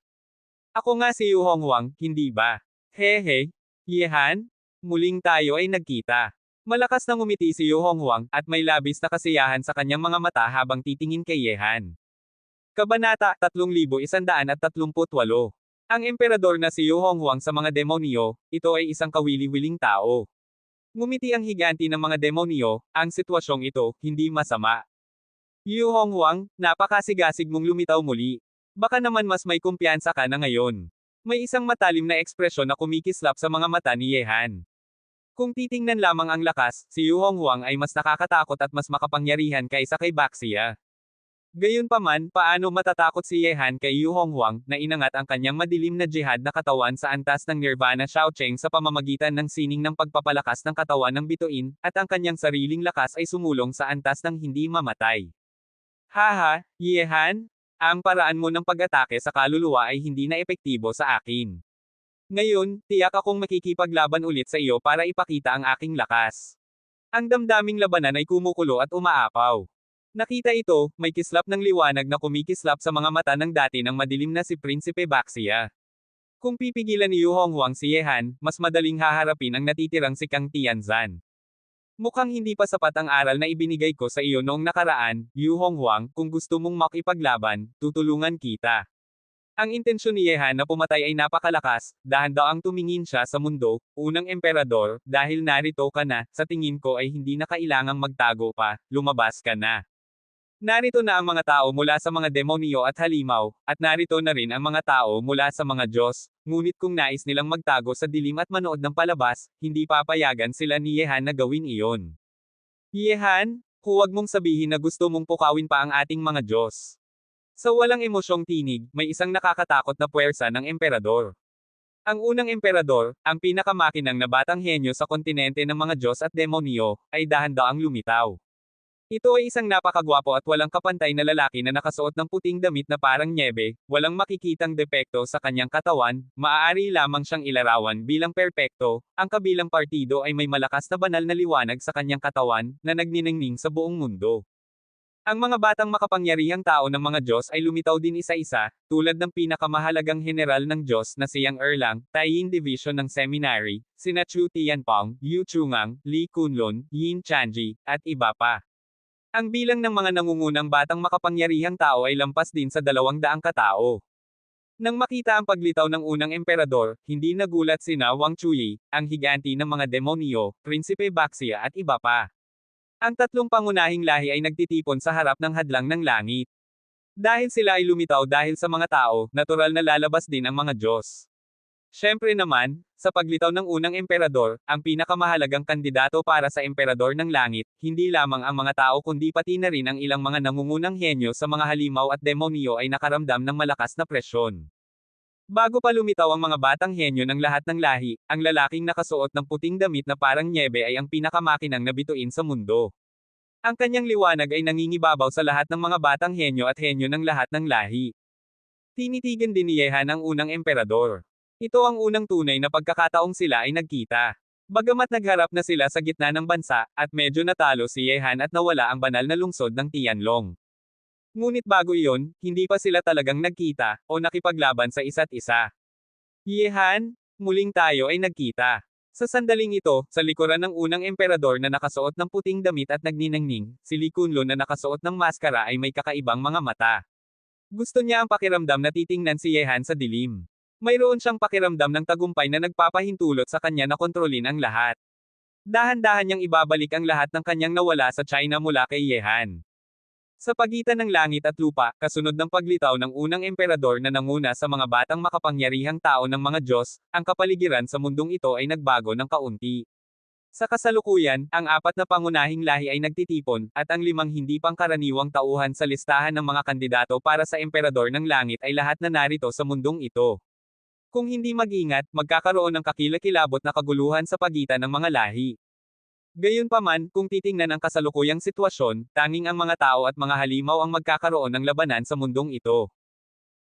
Ako nga si Yu Honghuang, hindi ba? Hehe. Yehan? Muling tayo ay nagkita. Malakas na ngumiti si Yu Honghuang, at may labis na kasiyahan sa kanyang mga mata habang titingin kay Yehan. Kabanata 3138. Ang emperador na si Yu Honghuang sa mga demonyo, ito ay isang kawili-wiling tao. Ngumiti ang higanti ng mga demonyo, ang sitwasyong ito, hindi masama. Yu Honghuang, napakasigasig mong lumitaw muli. Baka naman mas may kumpiyansa ka na ngayon. May isang matalim na ekspresyon na kumikislap sa mga mata ni Yehan. Kung titingnan lamang ang lakas, si Yu Honghuang ay mas nakakatakot at mas makapangyarihan kaysa kay Baxia. Gayunpaman, paano matatakot si Yehan kay Yu Honghuang, na inangat ang kanyang madilim na jihad na katawan sa antas ng Nirvana Shaocheng sa pamamagitan ng sining ng pagpapalakas ng katawan ng bituin, at ang kanyang sariling lakas ay sumulong sa antas ng hindi mamatay. Haha, Yehan? Ang paraan mo ng pag-atake sa kaluluwa ay hindi na epektibo sa akin. Ngayon, tiyak akong makikipaglaban ulit sa iyo para ipakita ang aking lakas. Ang damdaming labanan ay kumukulo at umaapaw. Nakita ito, may kislap ng liwanag na kumikislap sa mga mata ng dati ng madilim na si Prinsipe Baxia. Kung pipigilan ni Yu Honghuang si Yehan, mas madaling haharapin ang natitirang si Kang Tianzan. Mukhang hindi pa sapat ang aral na ibinigay ko sa iyo noong nakaraan, Yu Honghuang, kung gusto mong makipaglaban, tutulungan kita. Ang intensyon ni Yehan na pumatay ay napakalakas, dahan-daang tumingin siya sa mundo, unang emperador, dahil narito ka na, sa tingin ko ay hindi na kailangang magtago pa, lumabas ka na. Narito na ang mga tao mula sa mga demonyo at halimaw, at narito na rin ang mga tao mula sa mga Diyos, ngunit kung nais nilang magtago sa dilim at manood ng palabas, hindi papayagan sila ni Yehan na gawin iyon. Yehan, huwag mong sabihin na gusto mong pukawin pa ang ating mga Diyos. Sa walang emosyong tinig, may isang nakakatakot na puwersa ng emperador. Ang unang emperador, ang pinakamakinang na batang henyo sa kontinente ng mga Diyos at demonyo, ay dahan-daang lumitaw. Ito ay isang napakagwapo at walang kapantay na lalaki na nakasuot ng puting damit na parang nyebe, walang makikitang depekto sa kanyang katawan, maaari lamang siyang ilarawan bilang perpekto, ang kabilang partido ay may malakas na banal na liwanag sa kanyang katawan, na nagniningning sa buong mundo. Ang mga batang makapangyarihang tao ng mga Diyos ay lumitaw din isa-isa, tulad ng pinakamahalagang general ng Diyos na si Yang Erlang, Taiyin Division ng Seminary, sina Chu Tianpeng, Yu Chungang, Li Kunlun, Yin Chanji, at iba pa. Ang bilang ng mga nangungunang batang makapangyarihang tao ay lampas din sa 200 katao. Nang makita ang paglitaw ng unang emperador, hindi nagulat sina Wang Chuyi, ang higanti ng mga demonyo, Prinsipe Baxia at iba pa. Ang tatlong pangunahing lahi ay nagtitipon sa harap ng hadlang ng langit. Dahil sila ay lumitaw dahil sa mga tao, natural na lalabas din ang mga Diyos. Siyempre naman, sa paglitaw ng unang emperador, ang pinakamahalagang kandidato para sa emperador ng langit, hindi lamang ang mga tao kundi pati na rin ang ilang mga nangungunang henyo sa mga halimaw at demonyo ay nakaramdam ng malakas na presyon. Bago pa lumitaw ang mga batang henyo ng lahat ng lahi, ang lalaking nakasuot ng puting damit na parang nyebe ay ang pinakamakinang nabituin sa mundo. Ang kanyang liwanag ay nangingibabaw sa lahat ng mga batang henyo at henyo ng lahat ng lahi. Tinitigan din ni Yehan ang unang emperador. Ito ang unang tunay na pagkakataong sila ay nagkita. Bagamat nagharap na sila sa gitna ng bansa, at medyo natalo si Yehan at nawala ang banal na lungsod ng Tianlong. Ngunit bago iyon, hindi pa sila talagang nagkita, o nakipaglaban sa isa't isa. Yehan, muling tayo ay nagkita. Sa sandaling ito, sa likuran ng unang emperador na nakasuot ng puting damit at nagniningning, si Li Kunlun na nakasuot ng maskara ay may kakaibang mga mata. Gusto niya ang pakiramdam na titingnan si Yehan sa dilim. Mayroon siyang pakiramdam ng tagumpay na nagpapahintulot sa kanya na kontrolin ang lahat. Dahan-dahan niyang ibabalik ang lahat ng kanyang nawala sa China mula kay Yehan. Sa pagitan ng langit at lupa, kasunod ng paglitaw ng unang emperador na nanguna sa mga batang makapangyarihang tao ng mga Diyos, ang kapaligiran sa mundong ito ay nagbago ng kaunti. Sa kasalukuyan, ang 4 na pangunahing lahi ay nagtitipon, at ang 5 hindi pangkaraniwang tauhan sa listahan ng mga kandidato para sa Emperador ng Langit ay lahat na narito sa mundong ito. Kung hindi mag-ingat, magkakaroon ng kakilakilabot na kaguluhan sa pagitan ng mga lahi. Gayunpaman, kung titingnan ang kasalukuyang sitwasyon, tanging ang mga tao at mga halimaw ang magkakaroon ng labanan sa mundong ito.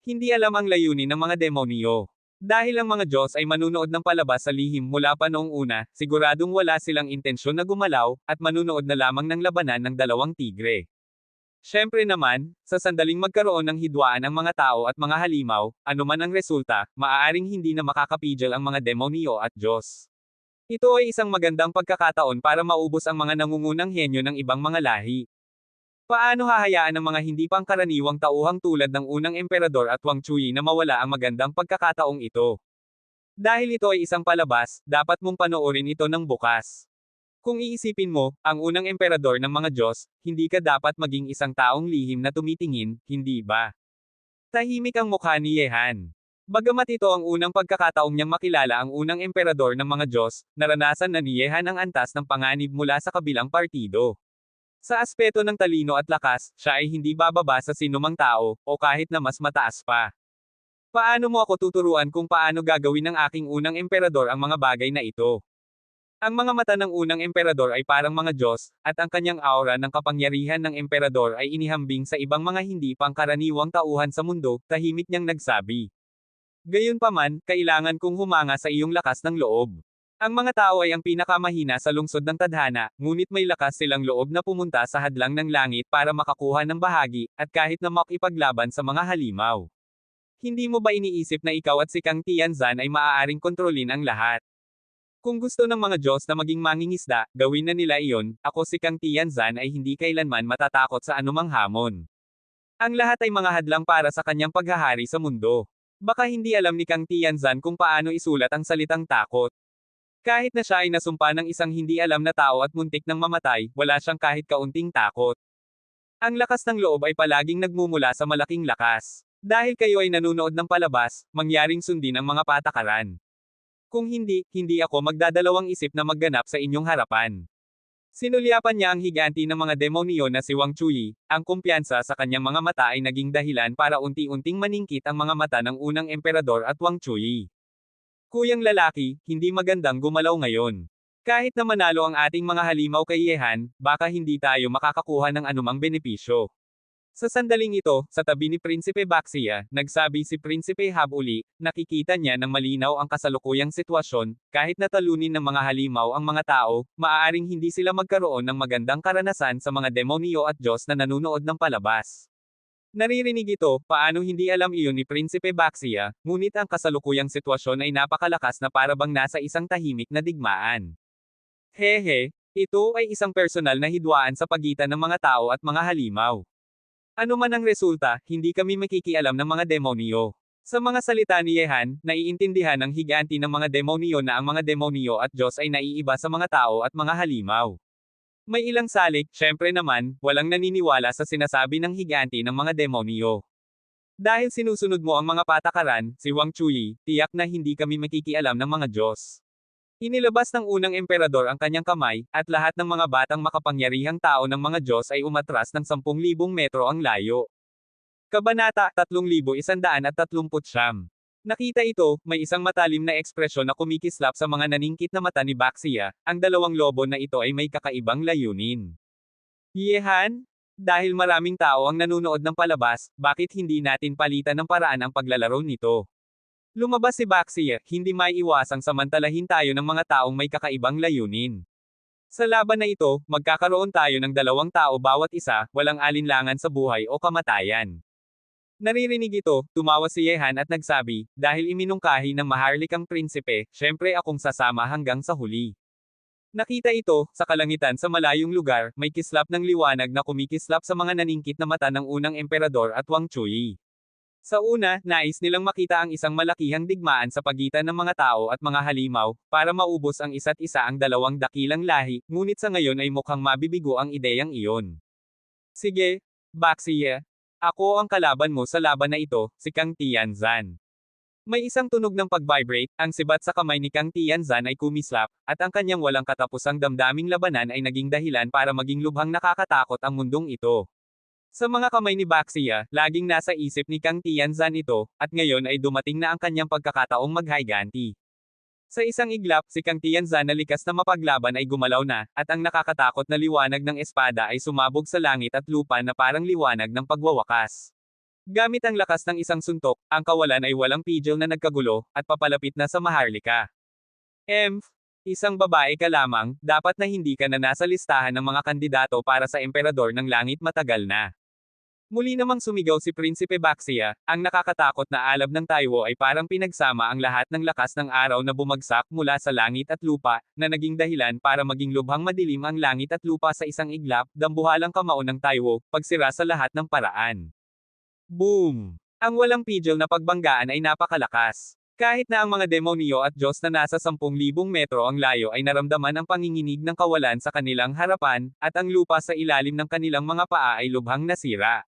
Hindi alam ang layunin ng mga demonyo. Dahil ang mga Diyos ay manunood ng palabas sa lihim mula pa noong una, siguradong wala silang intensyon na gumalaw, at manunood na lamang ng labanan ng dalawang tigre. Siyempre naman, sa sandaling magkaroon ng hidwaan ang mga tao at mga halimaw, anuman ang resulta, maaaring hindi na makakapigil ang mga demonyo at Diyos. Ito ay isang magandang pagkakataon para maubos ang mga nangungunang henyo ng ibang mga lahi. Paano hahayaan ng mga hindi pangkaraniwang tauhang tulad ng unang emperador at Wang Chuyi na mawala ang magandang pagkakataong ito? Dahil ito ay isang palabas, dapat mong panoorin ito ng bukas. Kung iisipin mo, ang unang emperador ng mga Diyos, hindi ka dapat maging isang taong lihim na tumitingin, hindi ba? Tahimik ang mukha ni Yehan. Bagamat ito ang unang pagkakataong niyang makilala ang unang emperador ng mga Diyos, naranasan na ni Yehan ang antas ng panganib mula sa kabilang partido. Sa aspeto ng talino at lakas, siya ay hindi bababa sa sinumang tao, o kahit na mas mataas pa. Paano mo ako tuturuan kung paano gagawin ng aking unang emperador ang mga bagay na ito? Ang mga mata ng unang emperador ay parang mga Diyos, at ang kanyang aura ng kapangyarihan ng emperador ay inihambing sa ibang mga hindi pangkaraniwang tauhan sa mundo, tahimik niyang nagsabi. Gayunpaman, kailangan kong humanga sa iyong lakas ng loob. Ang mga tao ay ang pinakamahina sa lungsod ng tadhana, ngunit may lakas silang loob na pumunta sa hadlang ng langit para makakuha ng bahagi, at kahit na makipaglaban sa mga halimaw. Hindi mo ba iniisip na ikaw at si Kang Tianzan ay maaaring kontrolin ang lahat? Kung gusto ng mga Diyos na maging mangingisda, gawin na nila iyon, ako si Kang Tianzan ay hindi kailanman matatakot sa anumang hamon. Ang lahat ay mga hadlang para sa kanyang paghahari sa mundo. Baka hindi alam ni Kang Tianzan kung paano isulat ang salitang takot. Kahit na siya ay nasumpa ng isang hindi alam na tao at muntik nang mamatay, wala siyang kahit kaunting takot. Ang lakas ng loob ay palaging nagmumula sa malaking lakas. Dahil kayo ay nanonood ng palabas, mangyaring sundin ang mga patakaran. Kung hindi, hindi ako magdadalawang isip na magganap sa inyong harapan. Sinulyapan niya ang higanti ng mga demonyo na si Wang Chuyi, ang kumpiyansa sa kanyang mga mata ay naging dahilan para unti-unting maningkit ang mga mata ng unang emperador at Wang Chuyi. Kuyang lalaki, hindi magandang gumalaw ngayon. Kahit na manalo ang ating mga halimaw kay Yehan, baka hindi tayo makakakuha ng anumang benepisyo. Sa sandaling ito, sa tabi ni Prinsipe Baxia, nagsabi si Prinsipe Hab uli, nakikita niya ng malinaw ang kasalukuyang sitwasyon, kahit na talunin ng mga halimaw ang mga tao, maaaring hindi sila magkaroon ng magandang karanasan sa mga demonyo at Diyos na nanunood ng palabas. Naririnig ito, paano hindi alam iyon ni Prinsipe Baxia, ngunit ang kasalukuyang sitwasyon ay napakalakas na parabang nasa isang tahimik na digmaan. Hehe, ito ay isang personal na hidwaan sa pagitan ng mga tao at mga halimaw. Ano man ang resulta, hindi kami makikialam ng mga demonyo. Sa mga salita ni Yehan, naiintindihan ng higanti ng mga demonyo na ang mga demonyo at Diyos ay naiiba sa mga tao at mga halimaw. May ilang salik, syempre naman, walang naniniwala sa sinasabi ng higanti ng mga demonyo. Dahil sinusunod mo ang mga patakaran, si Wang Chuyi, tiyak na hindi kami makikialam ng mga Diyos. Inilabas ng unang emperador ang kanyang kamay, at lahat ng mga batang makapangyarihang tao ng mga Diyos ay umatras ng 10,000 metro ang layo. Kabanata 3139. Nakita ito, may isang matalim na ekspresyon na kumikislap sa mga naningkit na mata ni Baxia, ang dalawang lobo na ito ay may kakaibang layunin. Yehan? Dahil maraming tao ang nanunood ng palabas, bakit hindi natin palitan ng paraan ang paglalaro nito? Lumabas si Baxia, hindi maiiwasang samantalahin tayo ng mga taong may kakaibang layunin. Sa laban na ito, magkakaroon tayo ng 2 tao bawat isa, walang alinlangan sa buhay o kamatayan. Naririnig ito, tumawa si Yehan at nagsabi, dahil iminungkahi ng maharlikang prinsipe, syempre akong sasama hanggang sa huli. Nakita ito, sa kalangitan sa malayong lugar, may kislap ng liwanag na kumikislap sa mga naningkit na mata ng unang emperador at Wang Chuyi. Sa una, nais nilang makita ang isang malakihang digmaan sa pagitan ng mga tao at mga halimaw, para maubos ang isa't isa ang dalawang dakilang lahi, ngunit sa ngayon ay mukhang mabibigo ang ideyang iyon. Sige, Baxia. Ako ang kalaban mo sa laban na ito, si Kang Tianzan. May isang tunog ng pag-vibrate, ang sibat sa kamay ni Kang Tianzan ay kumislap, at ang kanyang walang katapusang damdaming labanan ay naging dahilan para maging lubhang nakakatakot ang mundong ito. Sa mga kamay ni Baxia, laging nasa isip ni Kang Tianzan ito, at ngayon ay dumating na ang kanyang pagkakataong maghiganti. Sa isang iglap, si Kang Tianzan na likas na mapaglaban ay gumalaw na, at ang nakakatakot na liwanag ng espada ay sumabog sa langit at lupa na parang liwanag ng pagwawakas. Gamit ang lakas ng isang suntok, ang kawalan ay walang pigil na nagkagulo, at papalapit na sa Maharlika. Isang babae ka lamang, dapat na hindi ka na nasa listahan ng mga kandidato para sa emperador ng langit matagal na. Muli namang sumigaw si Prinsipe Baxia, ang nakakatakot na alab ng Taiwo ay parang pinagsama ang lahat ng lakas ng araw na bumagsak mula sa langit at lupa, na naging dahilan para maging lubhang madilim ang langit at lupa sa isang iglap, dambuhalang kamao ng Taiwo, pagsira sa lahat ng paraan. Boom! Ang walang pigil na pagbanggaan ay napakalakas. Kahit na ang mga demonyo at Diyos na nasa 10,000 metro ang layo ay naramdaman ang panginginig ng kawalan sa kanilang harapan, at ang lupa sa ilalim ng kanilang mga paa ay lubhang nasira.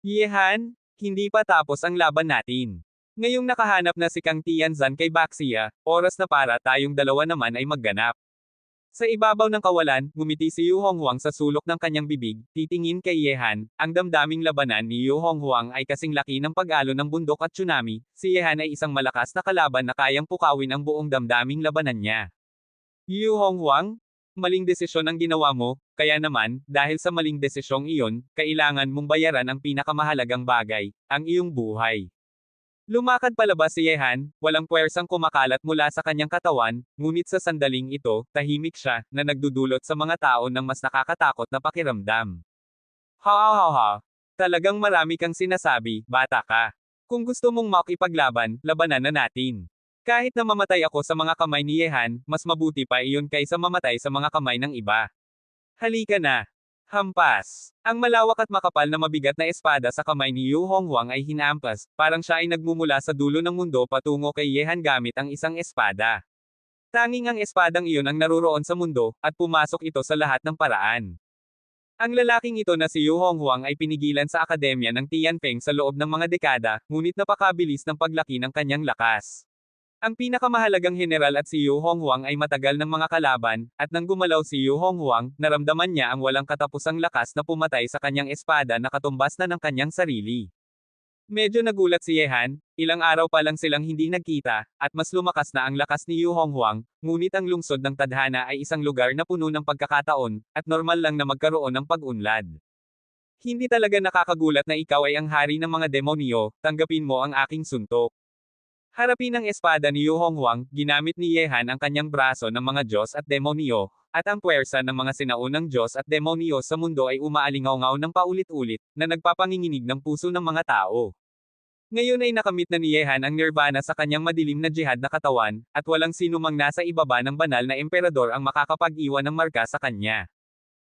Yehan, hindi pa tapos ang laban natin. Ngayong nakahanap na si Kang Tianzan kay Baxia, oras na para tayong dalawa naman ay magganap. Sa ibabaw ng kawalan, ngumiti si Yu Honghuang sa sulok ng kanyang bibig, titingin kay Yehan, ang damdaming labanan ni Yu Honghuang ay kasing laki ng pag-alo ng bundok at tsunami, si Yehan ay isang malakas na kalaban na kayang pukawin ang buong damdaming labanan niya. Yu Honghuang, maling desisyon ang ginawa mo, kaya naman, dahil sa maling desisyong iyon, kailangan mong bayaran ang pinakamahalagang bagay, ang iyong buhay. Lumakad palabas si Yehan, walang puwersang kumakalat mula sa kanyang katawan, ngunit sa sandaling ito, tahimik siya, na nagdudulot sa mga tao ng mas nakakatakot na pakiramdam. Ha ha ha ha. Talagang marami kang sinasabi, bata ka. Kung gusto mong makipaglaban, labanan na natin. Kahit na mamatay ako sa mga kamay ni Yehan, mas mabuti pa iyon kaysa mamatay sa mga kamay ng iba. Halika na. Hampas. Ang malawak at makapal na mabigat na espada sa kamay ni Yu Honghuang ay hinampas, parang siya ay nagmumula sa dulo ng mundo patungo kay Yehan gamit ang isang espada. Tanging ang espadang iyon ang naruroon sa mundo, at pumasok ito sa lahat ng paraan. Ang lalaking ito na si Yu Honghuang ay pinigilan sa akademya ng Tianping sa loob ng mga dekada, ngunit napakabilis ng paglaki ng kanyang lakas. Ang pinakamahalagang general at si Yu Honghuang ay matagal ng mga kalaban, at nang gumalaw si Yu Honghuang, naramdaman niya ang walang katapusang lakas na pumatay sa kanyang espada na katumbas na ng kanyang sarili. Medyo nagulat si Yehan, ilang araw pa lang silang hindi nagkita, at mas lumakas na ang lakas ni Yu Honghuang, ngunit ang lungsod ng tadhana ay isang lugar na puno ng pagkakataon, at normal lang na magkaroon ng pag-unlad. Hindi talaga nakakagulat na ikaw ay ang hari ng mga demonyo, tanggapin mo ang aking suntok. Harapin ang espada ni Yu Honghuang, ginamit ni Yehan ang kanyang braso ng mga Diyos at demonyo, at ang puwersa ng mga sinaunang Diyos at demonyo sa mundo ay umaalingaw-ngaw ng paulit-ulit, na nagpapanginginig ng puso ng mga tao. Ngayon ay nakamit na ni Yehan ang nirvana sa kanyang madilim na jihad na katawan, at walang sinumang nasa ibaba ng banal na emperador ang makakapag-iwan ng marka sa kanya.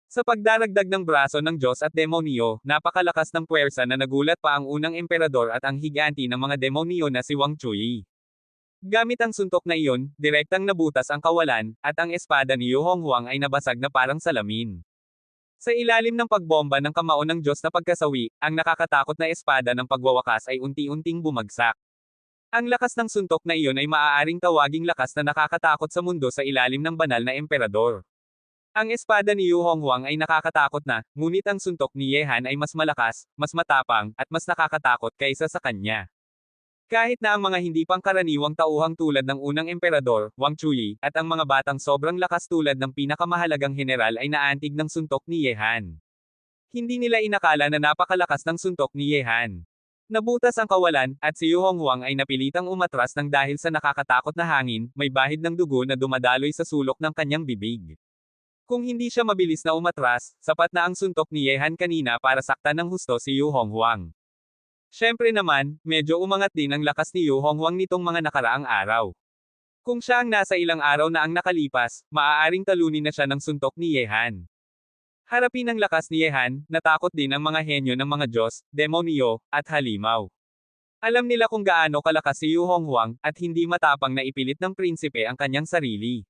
Sa pagdaragdag ng braso ng Diyos at demonyo, napakalakas ng puwersa na nagulat pa ang unang emperador at ang higanti ng mga demonyo na si Wang Chui. Gamit ang suntok na iyon, direktang nabutas ang kawalan, at ang espada ni Yu Honghuang ay nabasag na parang salamin. Sa ilalim ng pagbomba ng kamao ng Diyos na pagkasawi, ang nakakatakot na espada ng pagwawakas ay unti-unting bumagsak. Ang lakas ng suntok na iyon ay maaaring tawaging lakas na nakakatakot sa mundo sa ilalim ng banal na emperador. Ang espada ni Yu Honghuang ay nakakatakot na, ngunit ang suntok ni Yehan ay mas malakas, mas matapang, at mas nakakatakot kaysa sa kanya. Kahit na ang mga hindi pangkaraniwang tauhang tulad ng unang emperador, Wang Chui, at ang mga batang sobrang lakas tulad ng pinakamahalagang general ay naantig ng suntok ni Yehan. Hindi nila inakala na napakalakas ng suntok ni Yehan. Nabutas ang kawalan, at si Yu Honghuang ay napilitang umatras ng dahil sa nakakatakot na hangin, may bahid ng dugo na dumadaloy sa sulok ng kanyang bibig. Kung hindi siya mabilis na umatras, sapat na ang suntok ni Yehan kanina para saktan ng husto si Yu Honghuang. Siyempre naman, medyo umangat din ang lakas ni Yu Honghuang nitong mga nakaraang araw. Kung siya ang nasa ilang araw na ang nakalipas, maaaring talunin na siya ng suntok ni Yehan. Harapin ang lakas ni Yehan, natakot din ang mga henyo ng mga Diyos, demonyo, at halimaw. Alam nila kung gaano kalakas si Yu Honghuang, at hindi matapang na ipilit ng prinsipe ang kanyang sarili.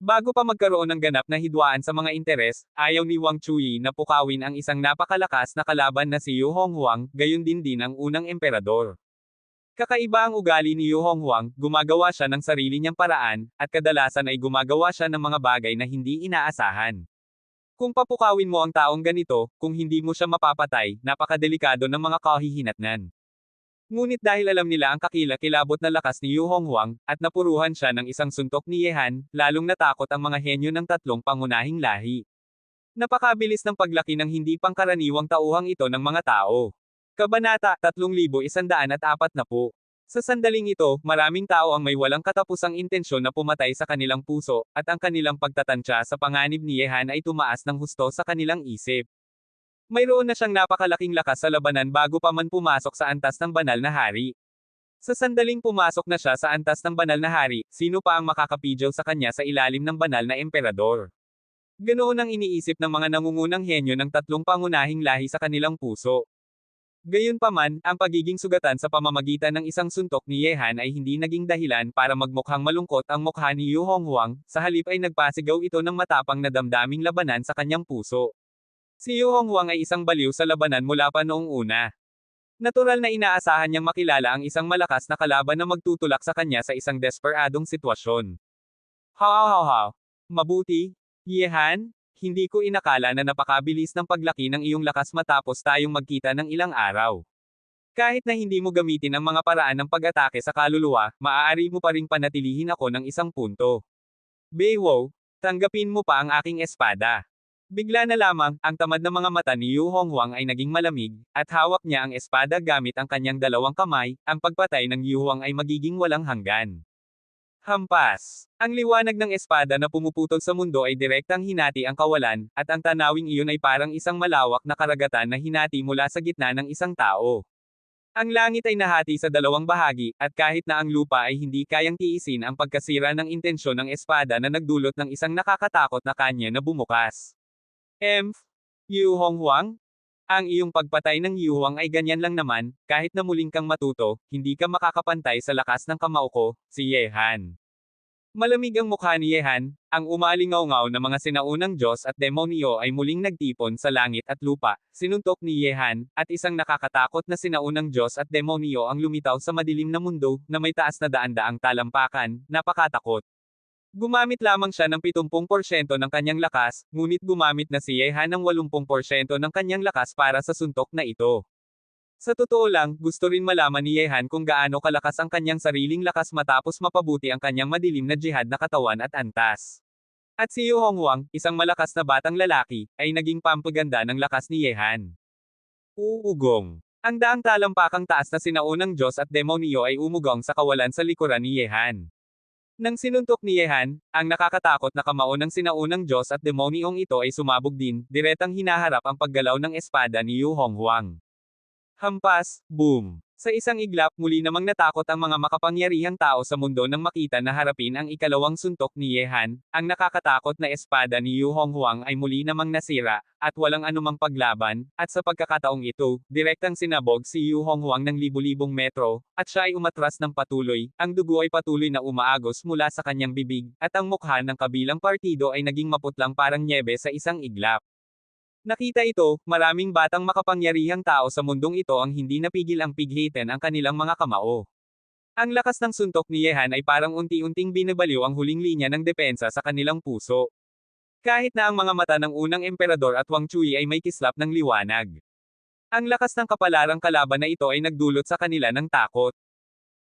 Bago pa magkaroon ng ganap na hidwaan sa mga interes, ayaw ni Wang Chui na pukawin ang isang napakalakas na kalaban na si Yu Honghuang, gayon din ang unang emperador. Kakaiba ang ugali ni Yu Honghuang, gumagawa siya ng sarili niyang paraan, at kadalasan ay gumagawa siya ng mga bagay na hindi inaasahan. Kung papukawin mo ang taong ganito, kung hindi mo siya mapapatay, napakadelikado ng mga kahihinatnan. Ngunit dahil alam nila ang kakilakilabot na lakas ni Yu Honghuang, at napuruhan siya ng isang suntok ni Yehan, lalong natakot ang mga henyo ng tatlong pangunahing lahi. Napakabilis ng paglaki ng hindi pangkaraniwang tauhang ito ng mga tao. Kabanata 3140. Sa sandaling ito, maraming tao ang may walang katapusang intensyon na pumatay sa kanilang puso, at ang kanilang pagtatantya sa panganib ni Yehan ay tumaas ng husto sa kanilang isip. Mayroon na siyang napakalaking lakas sa labanan bago pa man pumasok sa antas ng banal na hari. Sa sandaling pumasok na siya sa antas ng banal na hari, sino pa ang makakapidyaw sa kanya sa ilalim ng banal na emperador? Ganoon ang iniisip ng mga nangungunang henyo ng tatlong pangunahing lahi sa kanilang puso. Gayunpaman, ang pagiging sugatan sa pamamagitan ng isang suntok ni Yehan ay hindi naging dahilan para magmukhang malungkot ang mukha ni Yu Honghuang, sa halip ay nagpasigaw ito ng matapang na damdaming labanan sa kanyang puso. Si Yu Honghuang ay isang baliw sa labanan mula pa noong una. Natural na inaasahan niyang makilala ang isang malakas na kalaban na magtutulak sa kanya sa isang desperadong sitwasyon. How. Mabuti, Yehan? Hindi ko inakala na napakabilis ng paglaki ng iyong lakas matapos tayong magkita ng ilang araw. Kahit na hindi mo gamitin ang mga paraan ng pag-atake sa kaluluwa, maaari mo pa ring panatilihin ako ng isang punto. Beiwo, tanggapin mo pa ang aking espada. Bigla na lamang, ang tamad na mga mata ni Yu Honghuang ay naging malamig, at hawak niya ang espada gamit ang kanyang dalawang kamay, ang pagpatay ng Yu Huang ay magiging walang hanggan. Hampas. Ang liwanag ng espada na pumuputol sa mundo ay direktang hinati ang kawalan, at ang tanawing iyon ay parang isang malawak na karagatan na hinati mula sa gitna ng isang tao. Ang langit ay nahati sa dalawang bahagi, at kahit na ang lupa ay hindi kayang tiisin ang pagkasira ng intensyon ng espada na nagdulot ng isang nakakatakot na kanya na bumukas. Yu Honghuang? Ang iyong pagpatay ng Yu Huang ay ganyan lang naman, kahit na muling kang matuto, hindi ka makakapantay sa lakas ng kamao ko, si Yehan. Malamig ang mukha ni Yehan, ang umalingaw-ngaw na mga sinaunang Diyos at demonyo ay muling nagtipon sa langit at lupa, sinuntok ni Yehan, at isang nakakatakot na sinaunang Diyos at demonyo ang lumitaw sa madilim na mundo, na may taas na daan-daang talampakan, napakatakot. Gumamit lamang siya ng 70% ng kanyang lakas, ngunit gumamit na si Yehan ng 80% ng kanyang lakas para sa suntok na ito. Sa totoo lang, gusto rin malaman ni Yehan kung gaano kalakas ang kanyang sariling lakas matapos mapabuti ang kanyang madilim na jihad na katawan at antas. At si Yu Honghuang, isang malakas na batang lalaki, ay naging pampaganda ng lakas ni Yehan. Uugong. Ang daang talampakang taas na sinaunang Diyos at demonyo ay umugong sa kawalan sa likuran ni Yehan. Nang sinuntok ni Yehan, ang nakakatakot na kamao ng sinaunang Diyos at demonyong ito ay sumabog din, diretang hinaharap ang paggalaw ng espada ni Yu Honghuang. Hampas, boom! Sa isang iglap, muli namang natakot ang mga makapangyarihang tao sa mundo nang makita na harapin ang ikalawang suntok ni Yehan, ang nakakatakot na espada ni Yu Honghuang ay muli namang nasira, at walang anumang paglaban, at sa pagkakataong ito, direktang sinabog si Yu Honghuang ng libu-libong metro, at siya ay umatras ng patuloy, ang dugo ay patuloy na umaagos mula sa kanyang bibig, at ang mukha ng kabilang partido ay naging maputlang parang nyebe sa isang iglap. Nakita ito, maraming batang makapangyarihang tao sa mundong ito ang hindi napigil ang pighitin ang kanilang mga kamao. Ang lakas ng suntok ni Yehan ay parang unti-unting binabaliw ang huling linya ng depensa sa kanilang puso. Kahit na ang mga mata ng unang emperador at Wang Chui ay may kislap ng liwanag. Ang lakas ng kapalarang kalaban na ito ay nagdulot sa kanila ng takot.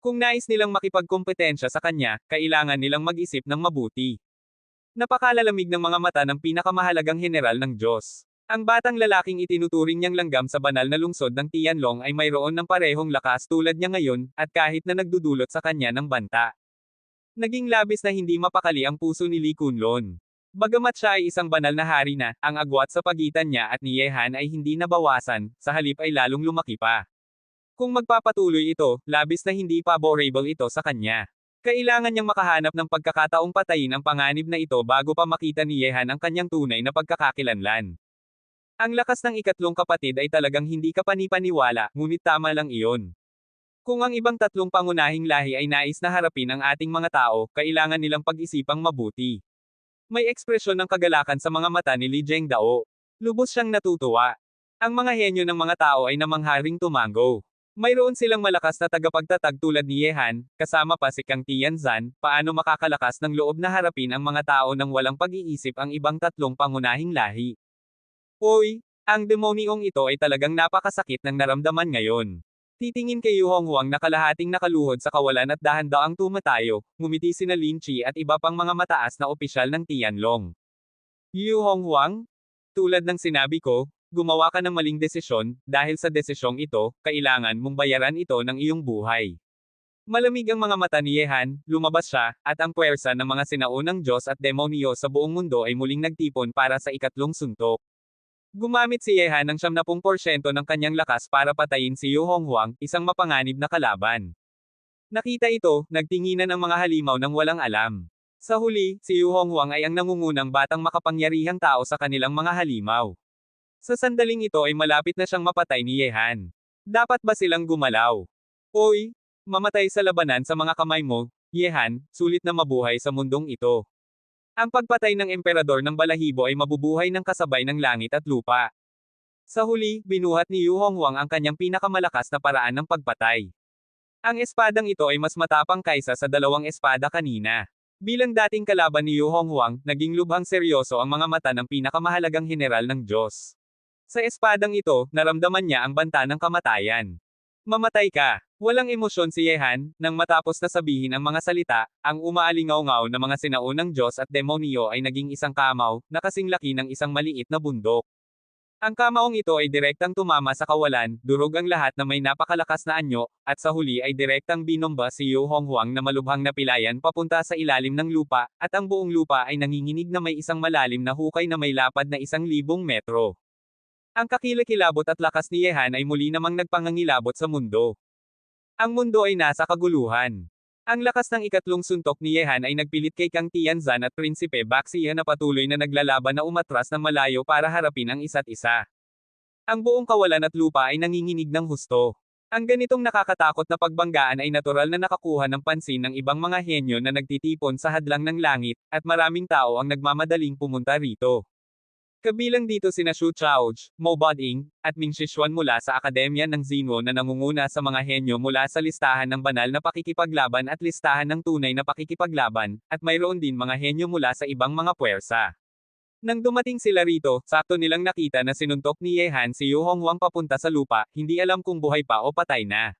Kung nais nilang makipagkompetensya sa kanya, kailangan nilang mag-isip ng mabuti. Napakalalamig ng mga mata ng pinakamahalagang general ng Diyos. Ang batang lalaking itinuturing niyang langgam sa banal na lungsod ng Tianlong ay mayroon ng parehong lakas tulad niya ngayon, at kahit na nagdudulot sa kanya ng banta. Naging labis na hindi mapakali ang puso ni Li Kunlun. Bagamat siya ay isang banal na hari na, ang agwat sa pagitan niya at ni Yehan ay hindi nabawasan, sa halip ay lalong lumaki pa. Kung magpapatuloy ito, labis na hindi favorable ito sa kanya. Kailangan niyang makahanap ng pagkakataong patayin ang panganib na ito bago pa makita ni Yehan ang kanyang tunay na pagkakakilanlan. Ang lakas ng ikatlong kapatid ay talagang hindi kapanipaniwala, ngunit tama lang iyon. Kung ang ibang tatlong pangunahing lahi ay nais na harapin ang ating mga tao, kailangan nilang pag-isipang mabuti. May ekspresyon ng kagalakan sa mga mata ni Li Zhengdao. Lubos siyang natutuwa. Ang mga henyo ng mga tao ay namangharing tumango. Mayroon silang malakas na tagapagtatag tulad ni Yehan, kasama pa si Kang Tianzan, paano makakalakas ng loob na harapin ang mga tao nang walang pag-iisip ang ibang tatlong pangunahing lahi. Hoy, ang demonyong ito ay talagang napakasakit ng naramdaman ngayon. Titingin kay Yu Honghuang na kalahating nakaluhod sa kawalan at dahan-daang tumatayo, ngumiti sina Lin Chi at iba pang mga mataas na opisyal ng Tianlong. Yu Honghuang? Tulad ng sinabi ko, gumawa ka ng maling desisyon, dahil sa desisyong ito, kailangan mong bayaran ito ng iyong buhay. Malamig ang mga mata ni Yehan, lumabas siya, at ang puwersa ng mga sinaunang Diyos at demonyo sa buong mundo ay muling nagtipon para sa ikatlong suntok. Gumamit si Yehan ng 70% ng kanyang lakas para patayin si Yu Honghuang, isang mapanganib na kalaban. Nakita ito, nagtinginan ang mga halimaw ng walang alam. Sa huli, si Yu Honghuang ay ang nangungunang batang makapangyarihang tao sa kanilang mga halimaw. Sa sandaling ito ay malapit na siyang mapatay ni Yehan. Dapat ba silang gumalaw? Oy, mamatay sa labanan sa mga kamay mo, Yehan, sulit na mabuhay sa mundong ito. Ang pagpatay ng emperador ng balahibo ay mabubuhay ng kasabay ng langit at lupa. Sa huli, binuhat ni Yu Honghuang ang kanyang pinakamalakas na paraan ng pagpatay. Ang espadang ito ay mas matapang kaysa sa dalawang espada kanina. Bilang dating kalaban ni Yu Honghuang, naging lubhang seryoso ang mga mata ng pinakamahalagang heneral ng Diyos. Sa espadang ito, naramdaman niya ang banta ng kamatayan. Mamatay ka. Walang emosyon si Yehan, nang matapos na sabihin ang mga salita, ang umaalingaw-ngaw na mga sinaunang Diyos at demonyo ay naging isang kamaw, na kasing laki ng isang maliit na bundok. Ang kamaong ito ay direktang tumama sa kawalan, durog ang lahat na may napakalakas na anyo, at sa huli ay direktang binomba si Yu Honghuang na malubhang napilayan papunta sa ilalim ng lupa, at ang buong lupa ay nanginginig na may isang malalim na hukay na may lapad na 1,000 metro. Ang kakilakilabot at lakas ni Yehan ay muli namang nagpangangilabot sa mundo. Ang mundo ay nasa kaguluhan. Ang lakas ng ikatlong suntok ni Yehan ay nagpilit kay Kang Tianzan at Prinsipe Baxia na patuloy na naglalaban na umatras ng malayo para harapin ang isa't isa. Ang buong kawalan at lupa ay nanginginig ng husto. Ang ganitong nakakatakot na pagbanggaan ay natural na nakakuha ng pansin ng ibang mga henyo na nagtitipon sa hadlang ng langit, at maraming tao ang nagmamadaling pumunta rito. Kabilang dito sina Xu Chaoj, Mo Boding, at Ming Xishuan mula sa Akademya ng Xinwo na nangunguna sa mga henyo mula sa listahan ng banal na pakikipaglaban at listahan ng tunay na pakikipaglaban, at mayroon din mga henyo mula sa ibang mga puwersa. Nang dumating sila rito, sakto nilang nakita na sinuntok ni Yehan si Yu Honghuang papunta sa lupa, hindi alam kung buhay pa o patay na.